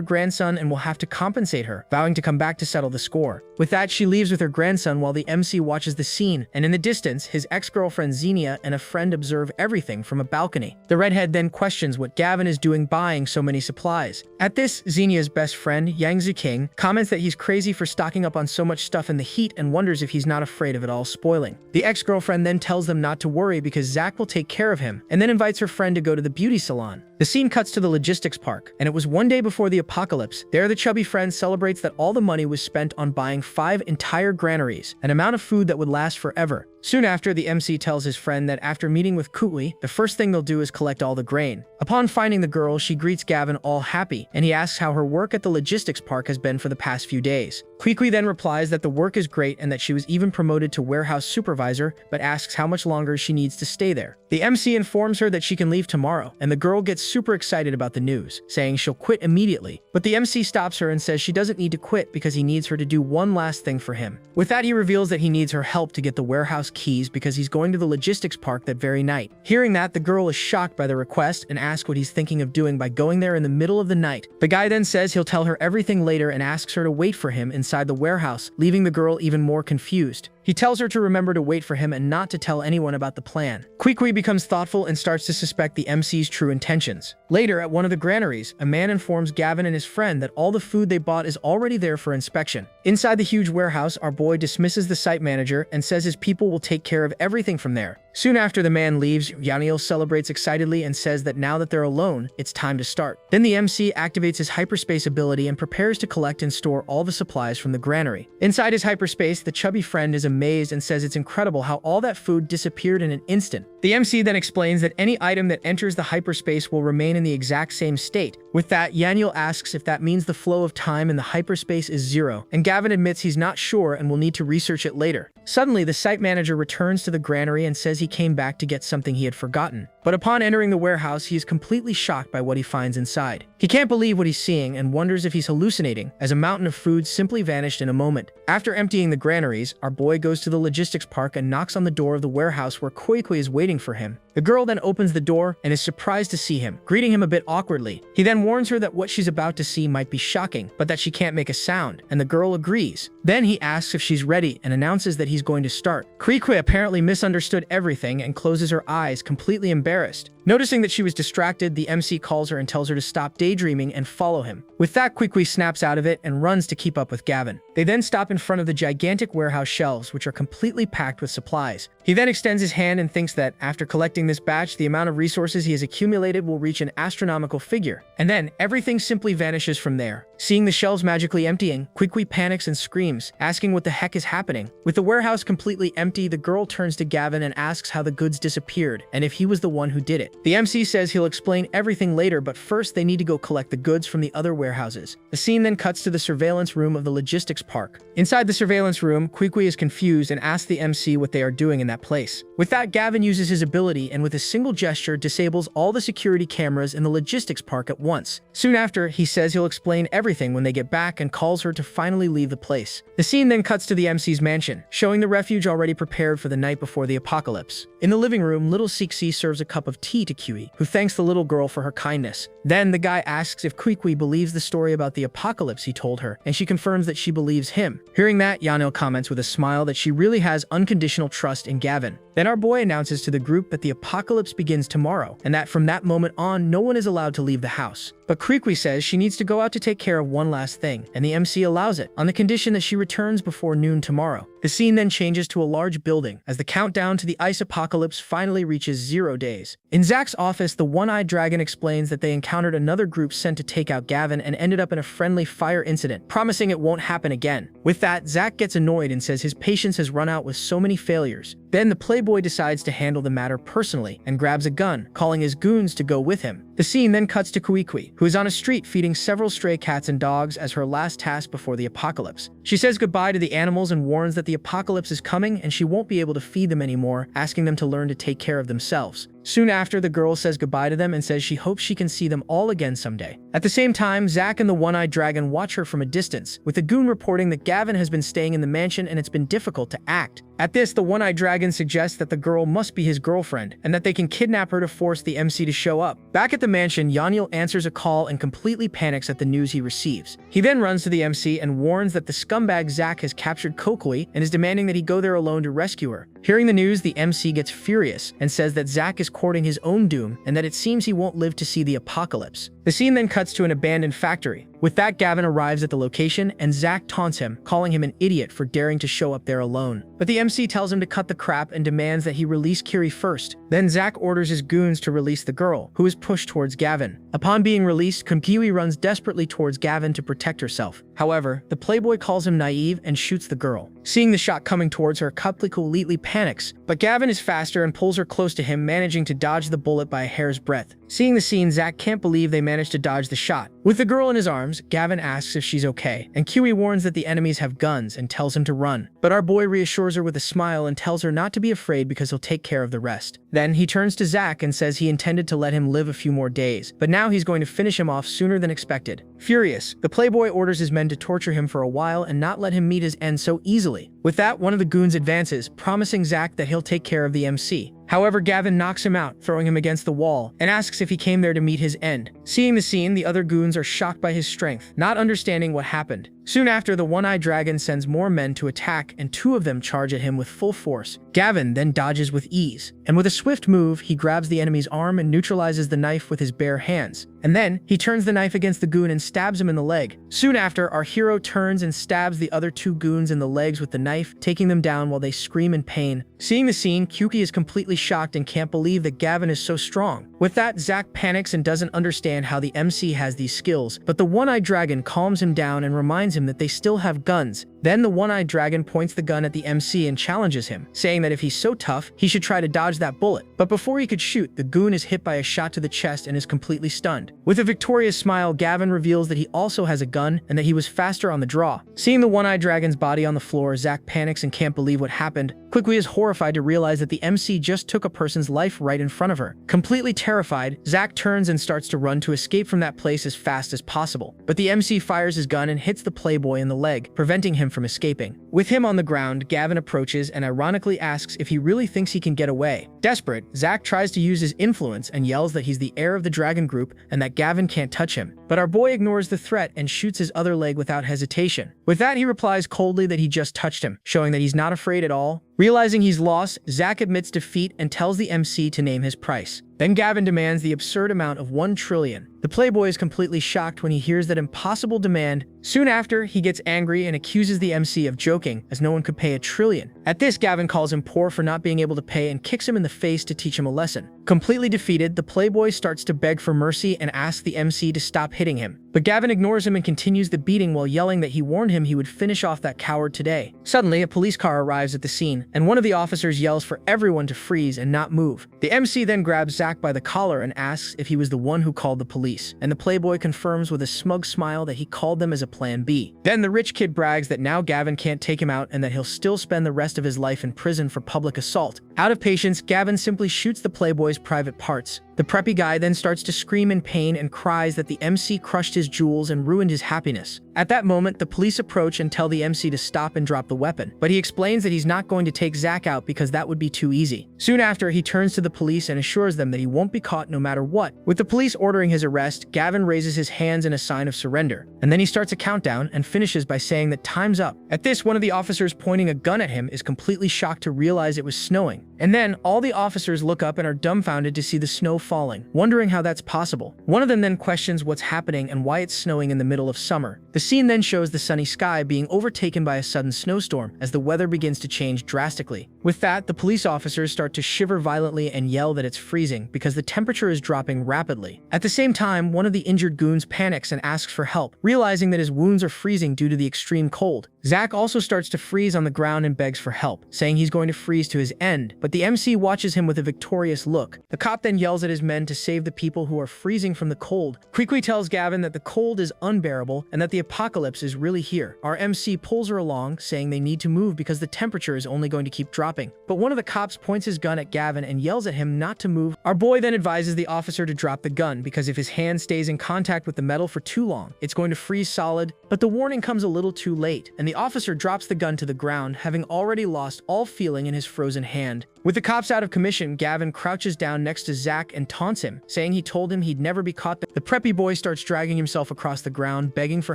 grandson and will have to compensate her, vowing to come back to settle the score. With that, she leaves with her grandson while the MC watches the scene, and in the distance, his ex-girlfriend Xenia and a friend observe everything from a balcony. The redhead then questions what Gavin is doing buying so many supplies. At this, Xenia's best friend, Yang Ziking, comments that he's crazy for stocking up on so much stuff in the heat and wonders if he's not afraid of it all spoiling. The ex-girlfriend then tells them not to worry because Zach will take care of him, and then invites her friend to go to the beauty salon. The scene cuts to the logistics park, and it was one day before the apocalypse. There, the chubby friend celebrates that all the money was spent on buying 5 entire granaries, an amount of food that would last forever. Soon after, the MC tells his friend that after meeting with Kutli, the first thing they'll do is collect all the grain. Upon finding the girl, she greets Gavin all happy, and he asks how her work at the logistics park has been for the past few days. Kwikwi then replies that the work is great and that she was even promoted to warehouse supervisor, but asks how much longer she needs to stay there. The MC informs her that she can leave tomorrow, and the girl gets super excited about the news, saying she'll quit immediately. But the MC stops her and says she doesn't need to quit because he needs her to do one last thing for him. With that, he reveals that he needs her help to get the warehouse keys because he's going to the logistics park that very night. Hearing that, the girl is shocked by the request and asks what he's thinking of doing by going there in the middle of the night. The guy then says he'll tell her everything later and asks her to wait for him inside the warehouse, leaving the girl even more confused. He tells her to remember to wait for him and not to tell anyone about the plan. Kwikwi becomes thoughtful and starts to suspect the MC's true intentions. Later, at one of the granaries, a man informs Gavin and his friend that all the food they bought is already there for inspection. Inside the huge warehouse, our boy dismisses the site manager and says his people will take care of everything from there. Soon after the man leaves, Yahello celebrates excitedly and says that now that they're alone, it's time to start. Then the MC activates his hyperspace ability and prepares to collect and store all the supplies from the granary. Inside his hyperspace, the chubby friend is amazed and says it's incredible how all that food disappeared in an instant. The MC then explains that any item that enters the hyperspace will remain in the exact same state. With that, Yahello asks if that means the flow of time in the hyperspace is 0, and Gavin admits he's not sure and will need to research it later. Suddenly, the site manager returns to the granary and says he came back to get something he had forgotten. But upon entering the warehouse, he is completely shocked by what he finds inside. He can't believe what he's seeing and wonders if he's hallucinating, as a mountain of food simply vanished in a moment. After emptying the granaries, our boy goes to the logistics park and knocks on the door of the warehouse where Kwei is waiting for him. The girl then opens the door and is surprised to see him, greeting him a bit awkwardly. He then warns her that what she's about to see might be shocking, but that she can't make a sound, and the girl agrees. Then he asks if she's ready and announces that he's going to start. Kwei apparently misunderstood everything and closes her eyes, completely embarrassed. Noticing that she was distracted, the MC calls her and tells her to stop daydreaming and follow him. With that, Kwei snaps out of it and runs to keep up with Gavin. They then stop in front of the gigantic warehouse shelves, which are completely packed with supplies. He then extends his hand and thinks that, after collecting this batch, the amount of resources he has accumulated will reach an astronomical figure. And then, everything simply vanishes from there. Seeing the shelves magically emptying, Kwei panics and screams, asking what the heck is happening. With the warehouse completely empty, the girl turns to Gavin and asks how the goods disappeared, and if he was the one who did it. The MC says he'll explain everything later, but first they need to go collect the goods from the other warehouses. The scene then cuts to the surveillance room of the logistics park. Inside the surveillance room, Kwei is confused and asks the MC what they are doing in that place. With that, Gavin uses his ability and with a single gesture disables all the security cameras in the logistics park at once. Soon after, he says he'll explain everything when they get back and calls her to finally leave the place. The scene then cuts to the MC's mansion, showing the refuge already prepared for the night before the apocalypse. In the living room, little Sixi serves a cup of tea to Kwei, who thanks the little girl for her kindness. Then the guy asks if Kwei believes the story about the apocalypse he told her, and she confirms that she believes him. Hearing that, Yahello comments with a smile that she really has unconditional trust in Gavin. Then our boy announces to the group that the apocalypse begins tomorrow, and that from that moment on, no one is allowed to leave the house. But Kwei says she needs to go out to take care of one last thing, and the MC allows it, on the condition that she returns before noon tomorrow. The scene then changes to a large building, as the countdown to the ice apocalypse finally reaches 0 days. In Zach's office, the one-eyed dragon explains that they encountered another group sent to take out Gavin and ended up in a friendly fire incident, promising it won't happen again. With that, Zach gets annoyed and says his patience has run out with so many failures. Then the playboy decides to handle the matter personally and grabs a gun, calling his goons to go with him. The scene then cuts to Kwei, who is on a street feeding several stray cats and dogs as her last task before the apocalypse. She says goodbye to the animals and warns that the apocalypse is coming and she won't be able to feed them anymore, asking them to learn to take care of themselves. Soon after, the girl says goodbye to them and says she hopes she can see them all again someday. At the same time, Zach and the one-eyed dragon watch her from a distance, with the goon reporting that Gavin has been staying in the mansion and it's been difficult to act. At this, the one-eyed dragon suggests that the girl must be his girlfriend, and that they can kidnap her to force the MC to show up. Back at the mansion, Yahello answers a call and completely panics at the news he receives. He then runs to the MC and warns that the scumbag Zach has captured Kwei and is demanding that he go there alone to rescue her. Hearing the news, the MC gets furious and says that Zach is courting his own doom and that it seems he won't live to see the apocalypse. The scene then cuts to an abandoned factory. With that, Gavin arrives at the location and Zach taunts him, calling him an idiot for daring to show up there alone. But the MC tells him to cut the crap and demands that he release Kwei first. Then Zach orders his goons to release the girl, who is pushed towards Gavin. Upon being released, Kwei runs desperately towards Gavin to protect herself. However, the playboy calls him naive and shoots the girl. Seeing the shot coming towards her, Kwei completely panics, but Gavin is faster and pulls her close to him, managing to dodge the bullet by a hair's breadth. Seeing the scene, Zach can't believe they managed to dodge the shot. With the girl in his arms, Gavin asks if she's okay, and Kwei warns that the enemies have guns and tells him to run. But our boy reassures her with a smile and tells her not to be afraid because he'll take care of the rest. Then he turns to Zach and says he intended to let him live a few more days, but now he's going to finish him off sooner than expected. Furious, the playboy orders his men to torture him for a while and not let him meet his end so easily. With that, one of the goons advances, promising Zach that he'll take care of the MC. However, Gavin knocks him out, throwing him against the wall, and asks if he came there to meet his end. Seeing the scene, the other goons are shocked by his strength, not understanding what happened. Soon after, the one-eyed dragon sends more men to attack, and 2 of them charge at him with full force. Gavin then dodges with ease, and with a swift move, he grabs the enemy's arm and neutralizes the knife with his bare hands. And then, he turns the knife against the goon and stabs him in the leg. Soon after, our hero turns and stabs the other 2 goons in the legs with the knife, taking them down while they scream in pain. Seeing the scene, Kwei is completely shocked and can't believe that Gavin is so strong. With that, Zach panics and doesn't understand how the MC has these skills, but the one-eyed dragon calms him down and reminds him that they still have guns. Then the one-eyed dragon points the gun at the MC and challenges him, saying that if he's so tough, he should try to dodge that bullet. But before he could shoot, the goon is hit by a shot to the chest and is completely stunned. With a victorious smile, Gavin reveals that he also has a gun and that he was faster on the draw. Seeing the one-eyed dragon's body on the floor, Zack panics and can't believe what happened. Quickly is horrified to realize that the MC just took a person's life right in front of her. Completely terrified, Zack turns and starts to run to escape from that place as fast as possible. But the MC fires his gun and hits the playboy in the leg, preventing him from escaping. With him on the ground, Gavin approaches and ironically asks if he really thinks he can get away. Desperate, Zack tries to use his influence and yells that he's the heir of the dragon group and that Gavin can't touch him. But our boy ignores the threat and shoots his other leg without hesitation. With that, he replies coldly that he just touched him, showing that he's not afraid at all. Realizing he's lost, Zack admits defeat and tells the MC to name his price. Then Gavin demands the absurd amount of 1 trillion. The playboy is completely shocked when he hears that impossible demand. Soon after, he gets angry and accuses the MC of joking, as no one could pay 1 trillion. At this, Gavin calls him poor for not being able to pay and kicks him in the face to teach him a lesson. Completely defeated, the playboy starts to beg for mercy and asks the MC to stop hitting him. But Gavin ignores him and continues the beating while yelling that he warned him he would finish off that coward today. Suddenly, a police car arrives at the scene, and one of the officers yells for everyone to freeze and not move. The MC then grabs Zack by the collar and asks if he was the one who called the police, and the playboy confirms with a smug smile that he called them as a plan B. Then the rich kid brags that now Gavin can't take him out and that he'll still spend the rest of his life in prison for public assault. Out of patience, Gavin simply shoots the playboy's private parts. The preppy guy then starts to scream in pain and cries that the MC crushed his jewels and ruined his happiness. At that moment, the police approach and tell the MC to stop and drop the weapon, but he explains that he's not going to take Zack out because that would be too easy. Soon after, he turns to the police and assures them that he won't be caught no matter what. With the police ordering his arrest, Gavin raises his hands in a sign of surrender, and then he starts a countdown and finishes by saying that time's up. At this, one of the officers pointing a gun at him is completely shocked to realize it was snowing. And then, all the officers look up and are dumbfounded to see the snow falling, wondering how that's possible. One of them then questions what's happening and why it's snowing in the middle of summer. The scene then shows the sunny sky being overtaken by a sudden snowstorm as the weather begins to change drastically. With that, the police officers start to shiver violently and yell that it's freezing because the temperature is dropping rapidly. At the same time, one of the injured goons panics and asks for help, realizing that his wounds are freezing due to the extreme cold. Zack also starts to freeze on the ground and begs for help, saying he's going to freeze to his end, but the MC watches him with a victorious look. The cop then yells at his men to save the people who are freezing from the cold. Quickly tells Gavin that the cold is unbearable and that the apocalypse is really here. Our MC pulls her along, saying they need to move because the temperature is only going to keep dropping. But one of the cops points his gun at Gavin and yells at him not to move. Our boy then advises the officer to drop the gun because if his hand stays in contact with the metal for too long, it's going to freeze solid. But the warning comes a little too late, and the officer drops the gun to the ground, having already lost all feeling in his frozen hand. With the cops out of commission, Gavin crouches down next to Zack and taunts him, saying he told him he'd never be caught. The preppy boy starts dragging himself across the ground, begging for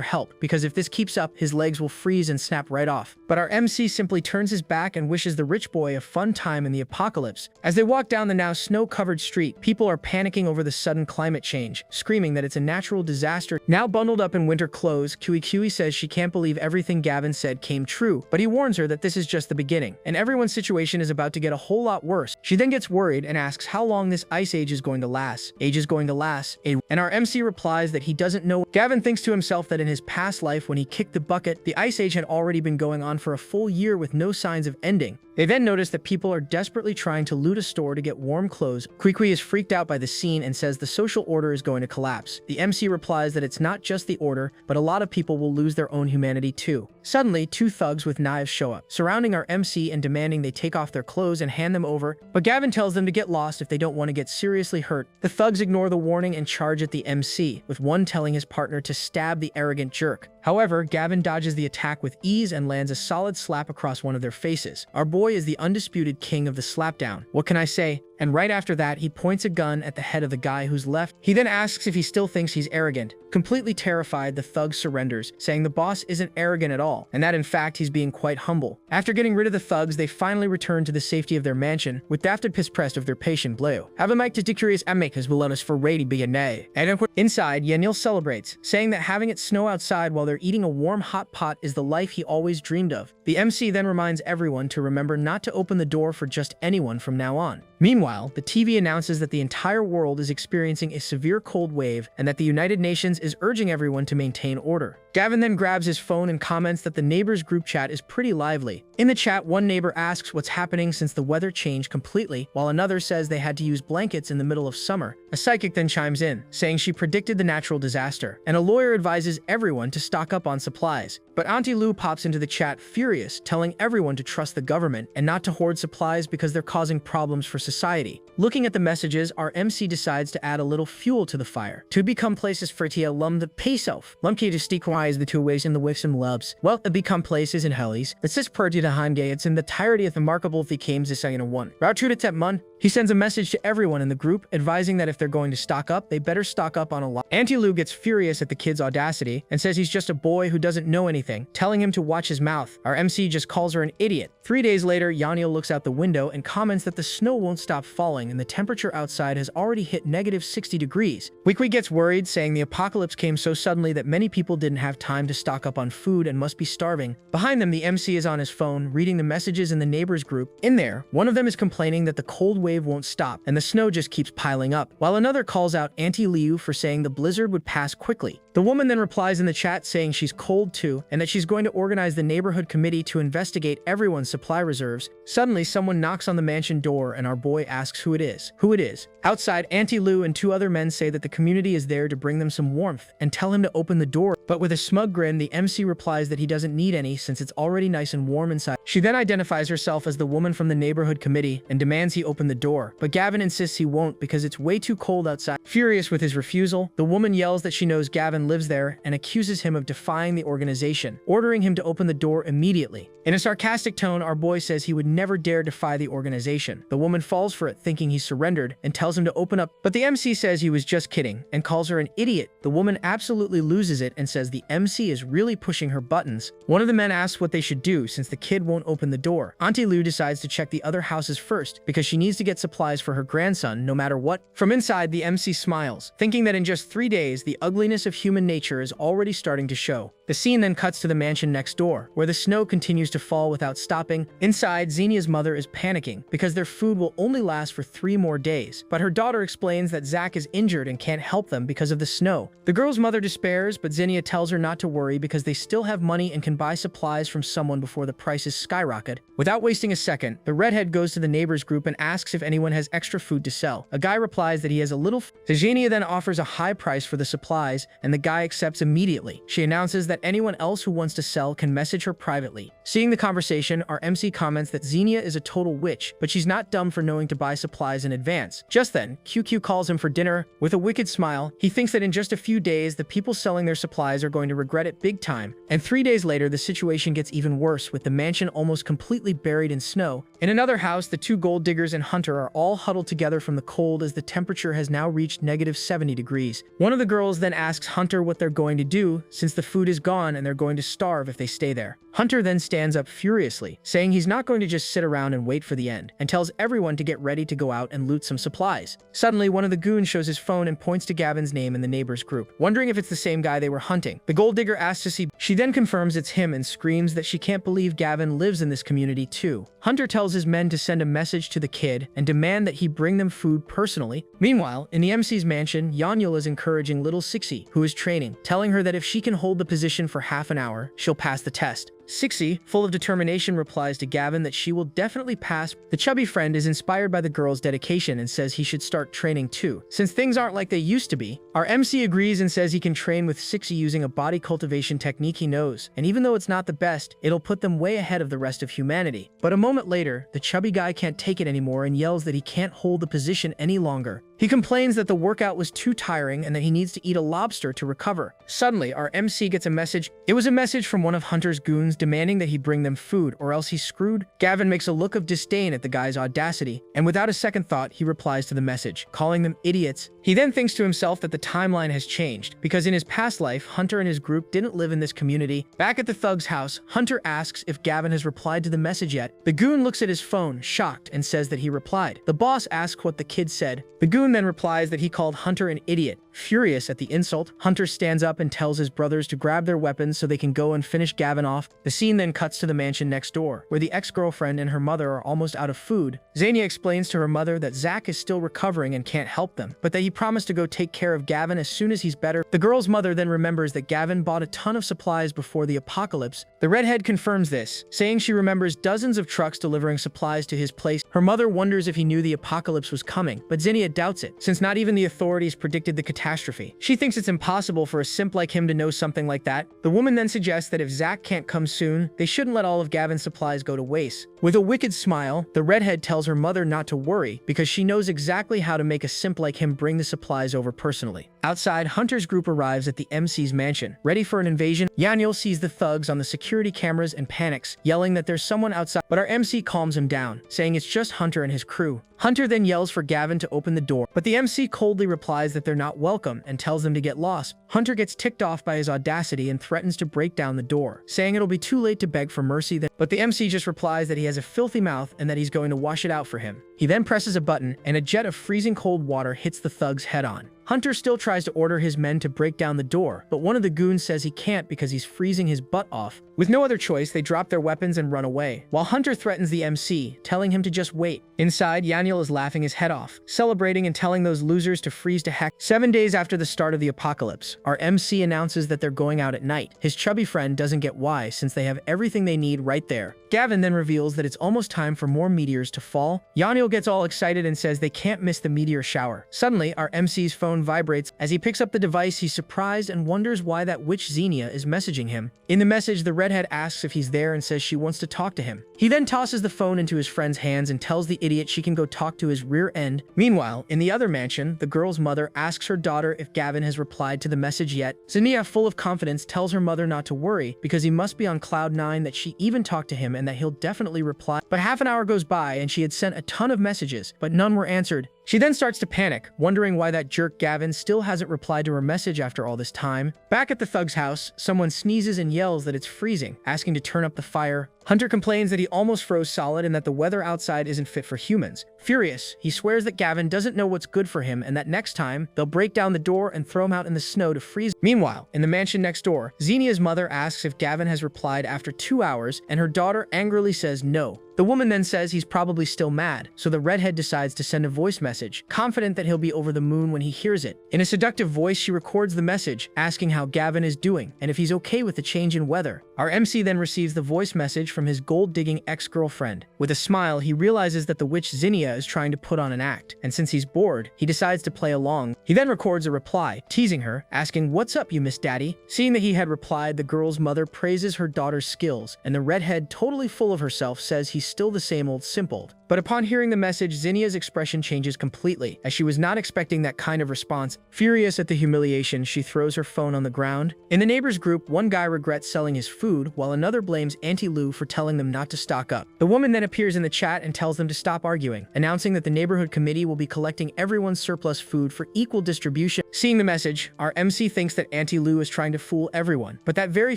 help, because if this keeps up, his legs will freeze and snap right off. But our MC simply turns his back and wishes the rich boy a fun time in the apocalypse. As they walk down the now snow-covered street, people are panicking over the sudden climate change, screaming that it's a natural disaster. Now bundled up in winter clothes, Kiwi says she can't believe everything Gavin said came true, but he warns her that this is just the beginning, and everyone's situation is about to get a whole lot worse. She then gets worried and asks how long this ice age is going to last. Age is going to last. And our MC replies that he doesn't know. Gavin thinks to himself that in his past life when he kicked the bucket, the ice age had already been going on for a full year with no signs of ending. They then notice that people are desperately trying to loot a store to get warm clothes. Kwee is freaked out by the scene and says the social order is going to collapse. The MC replies that it's not just the order, but a lot of people will lose their own humanity too. Suddenly, 2 thugs with knives show up, surrounding our MC and demanding they take off their clothes and hand them over, but Gavin tells them to get lost if they don't want to get seriously hurt. The thugs ignore the warning and charge at the MC, with one telling his partner to stab the arrogant jerk. However, Gavin dodges the attack with ease and lands a solid slap across one of their faces. Our boy is the undisputed king of the slapdown. What can I say? And right after that, he points a gun at the head of the guy who's left. He then asks if he still thinks he's arrogant. Completely terrified, the thug surrenders, saying the boss isn't arrogant at all, and that in fact he's being quite humble. After getting rid of the thugs, they finally return to the safety of their mansion, with Dafted piss pressed of their patient Blue. Have a mic to decurious amicas will let us for ready be a nay. Inside, Yahello celebrates, saying that having it snow outside while they're eating a warm hot pot is the life he always dreamed of. The MC then reminds everyone to remember not to open the door for just anyone from now on. Meanwhile, Meanwhile, the TV announces that the entire world is experiencing a severe cold wave and that the United Nations is urging everyone to maintain order. Gavin then grabs his phone and comments that the neighbors' group chat is pretty lively. In the chat, one neighbor asks what's happening since the weather changed completely, while another says they had to use blankets in the middle of summer. A psychic then chimes in, saying she predicted the natural disaster, and a lawyer advises everyone to stock up on supplies. But Auntie Lou pops into the chat furious, telling everyone to trust the government and not to hoard supplies because they're causing problems for society. Looking at the messages, our MC decides to add a little fuel to the fire. To become places for tia lum the payself. Lumki to stick wise the two ways in the with some loves. Well, to become places in hellies. It says purty to heimgay it's in the entirety of the markable the games is saying one. Route to tep mun. He sends a message to everyone in the group, advising that if they're going to stock up, they better stock up on a lot. Auntie Lou gets furious at the kid's audacity and says he's just a boy who doesn't know anything, telling him to watch his mouth. Our MC just calls her an idiot. 3 days later, Yahello looks out the window and comments that the snow won't stop falling and the temperature outside has already hit negative 60 degrees. Weekly gets worried, saying the apocalypse came so suddenly that many people didn't have time to stock up on food and must be starving. Behind them, the MC is on his phone, reading the messages in the neighbors group. In there, one of them is complaining that the cold wave won't stop and the snow just keeps piling up, while another calls out Auntie Liu for saying the blizzard would pass quickly. The woman then replies in the chat saying she's cold too and that she's going to organize the neighborhood committee to investigate everyone's supply reserves. Suddenly, someone knocks on the mansion door and our boy asks who it is. Outside, Auntie Lou and two other men say that the community is there to bring them some warmth and tell him to open the door, but with a smug grin, the MC replies that he doesn't need any since it's already nice and warm inside. She then identifies herself as the woman from the neighborhood committee and demands he open the door, but Gavin insists he won't because it's way too cold outside. Furious with his refusal, the woman yells that she knows Gavin lives there and accuses him of defying the organization, ordering him to open the door immediately. In a sarcastic tone, our boy says he would never dare defy the organization. The woman falls for it, thinking he surrendered, and tells him to open up, but the MC says he was just kidding and calls her an idiot. The woman absolutely loses it and says the MC is really pushing her buttons. One of the men asks what they should do since the kid won't open the door. Auntie Lou decides to check the other houses first because she needs to get supplies for her grandson no matter what. From inside, the MC smiles, thinking that in just 3 days, the ugliness of human nature is already starting to show. The scene then cuts to the mansion next door, where the snow continues to fall without stopping. Inside, Xenia's mother is panicking because their food will only last for 3 more days, but her daughter explains that Zach is injured and can't help them because of the snow. The girl's mother despairs, but Xenia tells her not to worry because they still have money and can buy supplies from someone before the prices skyrocket. Without wasting a second, the redhead goes to the neighbors group and asks if anyone has extra food to sell. A guy replies that he has a little Xenia then offers a high price for the supplies, and the guy accepts immediately. She announces that anyone else who wants to sell can message her privately. Seeing the conversation, our MC comments that Xenia is a total witch, but she's not dumb for knowing to buy supplies in advance. Just then, QQ calls him for dinner. With a wicked smile, he thinks that in just a few days, the people selling their supplies are going to regret it big time. And 3 days later, the situation gets even worse, with the mansion almost completely buried in snow. In another house, the two gold diggers and Hunter are all huddled together from the cold as the temperature has now reached negative 70 degrees. One of the girls then asks Hunter what they're going to do since the food is gone and they're going to starve if they stay there. Hunter then stands up furiously, saying he's not going to just sit around and wait for the end, and tells everyone to get ready to go out and loot some supplies. Suddenly, one of the goons shows his phone and points to Gavin's name in the neighbors group, wondering if it's the same guy they were hunting. The gold digger asks to see. She then confirms it's him and screams that she can't believe Gavin lives in this community too. Hunter tells his men to send a message to the kid and demand that he bring them food personally. Meanwhile, in the MC's mansion, Yahello is encouraging little Sixie, who is training, telling her that if she can hold the position for half an hour, she'll pass the test. Sixie, full of determination, replies to Gavin that she will definitely pass. The chubby friend is inspired by the girl's dedication and says he should start training too, since things aren't like they used to be. Our MC agrees and says he can train with Sixie using a body cultivation technique he knows, and even though it's not the best, it'll put them way ahead of the rest of humanity. But a moment later, the chubby guy can't take it anymore and yells that he can't hold the position any longer. He complains that the workout was too tiring and that he needs to eat a lobster to recover. Suddenly, our MC gets a message. It was a message from one of Hunter's goons demanding that he bring them food or else he's screwed. Gavin makes a look of disdain at the guy's audacity, and without a second thought, he replies to the message, calling them idiots. He then thinks to himself that the timeline has changed, because in his past life, Hunter and his group didn't live in this community. Back at the thug's house, Hunter asks if Gavin has replied to the message yet. The goon looks at his phone, shocked, and says that he replied. The boss asks what the kid said. The goon then replies that he called Hunter an idiot. Furious at the insult, Hunter stands up and tells his brothers to grab their weapons so they can go and finish Gavin off. The scene then cuts to the mansion next door, where the ex-girlfriend and her mother are almost out of food. Xenia explains to her mother that Zach is still recovering and can't help them, but that he promised to go take care of Gavin as soon as he's better. The girl's mother then remembers that Gavin bought a ton of supplies before the apocalypse. The redhead confirms this, saying she remembers dozens of trucks delivering supplies to his place. Her mother wonders if he knew the apocalypse was coming, but Xenia doubts it, since not even the authorities predicted the catastrophe. She thinks it's impossible for a simp like him to know something like that. The woman then suggests that if Zach can't come soon, they shouldn't let all of Gavin's supplies go to waste. With a wicked smile, the redhead tells her mother not to worry, because she knows exactly how to make a simp like him bring the supplies over personally. Outside, Hunter's group arrives at the MC's mansion, ready for an invasion. Yahello sees the thugs on the security cameras and panics, yelling that there's someone outside, but our MC calms him down, saying it's just Hunter and his crew. Hunter then yells for Gavin to open the door, but the MC coldly replies that they're not welcome and tells them to get lost. Hunter gets ticked off by his audacity and threatens to break down the door, saying it'll be too late to beg for mercy then, but the MC just replies that he has a filthy mouth and that he's going to wash it out for him. He then presses a button, and a jet of freezing cold water hits the thugs head-on. Hunter still tries to order his men to break down the door, but one of the goons says he can't because he's freezing his butt off. With no other choice, they drop their weapons and run away, while Hunter threatens the MC, telling him to just wait. Inside, Yahello is laughing his head off, celebrating and telling those losers to freeze to heck. 7 days after the start of the apocalypse, our MC announces that they're going out at night. His chubby friend doesn't get why, since they have everything they need right there. Gavin then reveals that it's almost time for more meteors to fall. Yahello gets all excited and says they can't miss the meteor shower. Suddenly, our MC's phone vibrates. As he picks up the device, he's surprised and wonders why that witch Xenia is messaging him. In the message, the redhead asks if he's there and says she wants to talk to him. He then tosses the phone into his friend's hands and tells the idiot she can go talk to his rear end. Meanwhile, in the other mansion, the girl's mother asks her daughter if Gavin has replied to the message yet. Xenia, full of confidence, tells her mother not to worry because he must be on cloud 9, that she even talked to him and that he'll definitely reply. But half an hour goes by and she had sent a ton of messages, but none were answered. She then starts to panic, wondering why that jerk Gavin still hasn't replied to her message after all this time. Back at the thug's house, someone sneezes and yells that it's freezing, asking to turn up the fire. Hunter complains that he almost froze solid and that the weather outside isn't fit for humans. Furious, he swears that Gavin doesn't know what's good for him and that next time, they'll break down the door and throw him out in the snow to freeze. Meanwhile, in the mansion next door, Xenia's mother asks if Gavin has replied after 2 hours, and her daughter angrily says no. The woman then says he's probably still mad, so the redhead decides to send a voice message, confident that he'll be over the moon when he hears it. In a seductive voice, she records the message, asking how Gavin is doing and if he's okay with the change in weather. Our MC then receives the voice message from his gold-digging ex-girlfriend. With a smile, he realizes that the witch Xenia is trying to put on an act, and since he's bored, he decides to play along. He then records a reply, teasing her, asking, "What's up, you Miss Daddy?" Seeing that he had replied, the girl's mother praises her daughter's skills, and the redhead, totally full of herself, says he's still the same old simple. But upon hearing the message, Xenia's expression changes completely, as she was not expecting that kind of response. Furious at the humiliation, she throws her phone on the ground. In the neighbors group, one guy regrets selling his food, while another blames Auntie Lou for telling them not to stock up. The woman then appears in the chat and tells them to stop arguing, announcing that the neighborhood committee will be collecting everyone's surplus food for equal distribution. Seeing the message, our MC thinks that Auntie Lou is trying to fool everyone, but that very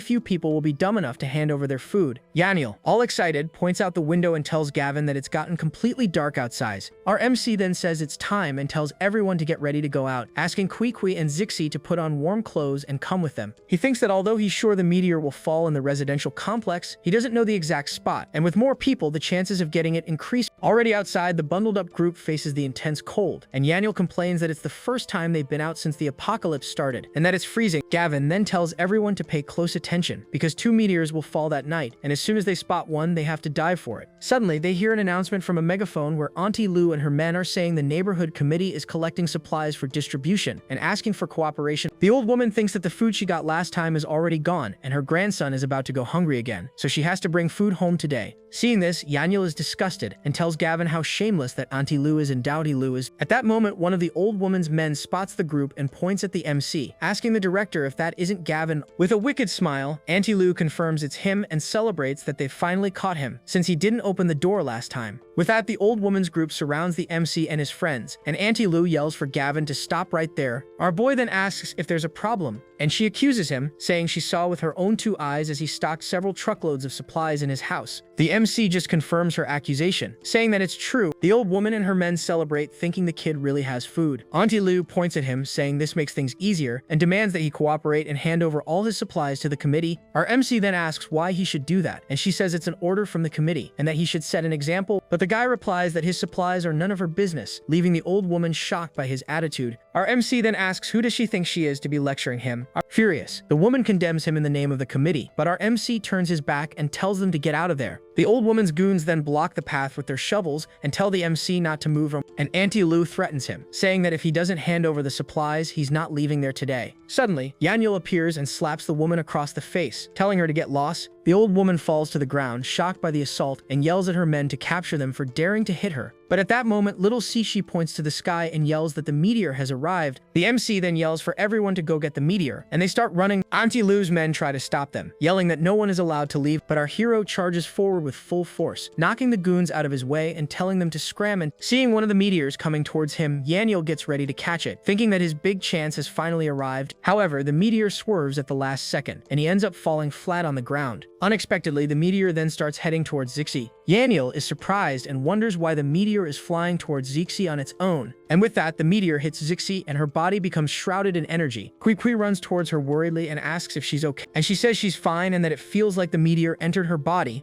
few people will be dumb enough to hand over their food. Yahello, all excited, points out the window and tells Gavin that it's gotten completely dark outside. Our MC then says it's time and tells everyone to get ready to go out, asking Kui and Zixi to put on warm clothes and come with them. He thinks that although he's sure the meteor will fall in the residential complex, he doesn't know the exact spot, and with more people, the chances of getting it increase. Already outside, the bundled up group faces the intense cold, and Yahello complains that it's the first time they've been out since the apocalypse started, and that it's freezing. Gavin then tells everyone to pay close attention, because 2 meteors will fall that night, and as soon as they spot one, they have to dive for it. Suddenly, they hear an announcement from a megaphone where Auntie Lou and her men are saying the neighborhood committee is collecting supplies for distribution and asking for cooperation. The old woman thinks that the food she got last time is already gone, and her grandson is about to go hungry again, so she has to bring food home today. Seeing this, Yahello is disgusted and tells Gavin how shameless that Auntie Lou is and Dowdy Lou is. At that moment, one of the old woman's men spots the group and points at the MC, asking the director if that isn't Gavin. With a wicked smile, Auntie Lou confirms it's him and celebrates that they've finally caught him, since he didn't open the door last time. With that, the old woman's group surrounds the MC and his friends, and Auntie Lou yells for Gavin to stop right there. Our boy then asks if there's a problem, and she accuses him, saying she saw with her own 2 eyes as he stocked several truckloads of supplies in his house. The MC just confirms her accusation, saying that it's true. The old woman and her men celebrate, thinking the kid really has food. Auntie Lou points at him, saying this makes things easier, and demands that he cooperate and hand over all his supplies to the committee. Our MC then asks why he should do that, and she says it's an order from the committee, and that he should set an example, but the guy replies that his supplies are none of her business, leaving the old woman shocked by his attitude. Our MC then asks who does she think she is to be lecturing him. Furious, the woman condemns him in the name of the committee, but our MC turns his back and tells them to get out of there. The old woman's goons then block the path with their shovels and tell the MC not to move him, and Auntie Lou threatens him, saying that if he doesn't hand over the supplies, he's not leaving there today. Suddenly, Yahello appears and slaps the woman across the face, telling her to get lost. The old woman falls to the ground, shocked by the assault, and yells at her men to capture them for daring to hit her. But at that moment, little Sishi points to the sky and yells that the meteor has arrived. The MC then yells for everyone to go get the meteor, and they start running. Auntie Lou's men try to stop them, yelling that no one is allowed to leave, but our hero charges forward with full force, knocking the goons out of his way and telling them to scram. And seeing one of the meteors coming towards him, Yahello gets ready to catch it, thinking that his big chance has finally arrived. However, the meteor swerves at the last second, and he ends up falling flat on the ground. Unexpectedly, the meteor then starts heading towards Zixi. Yahello is surprised and wonders why the meteor is flying towards Zixi on its own. And with that, the meteor hits Zixi and her body becomes shrouded in energy. Kui runs towards her worriedly and asks if she's okay. And she says she's fine and that it feels like the meteor entered her body.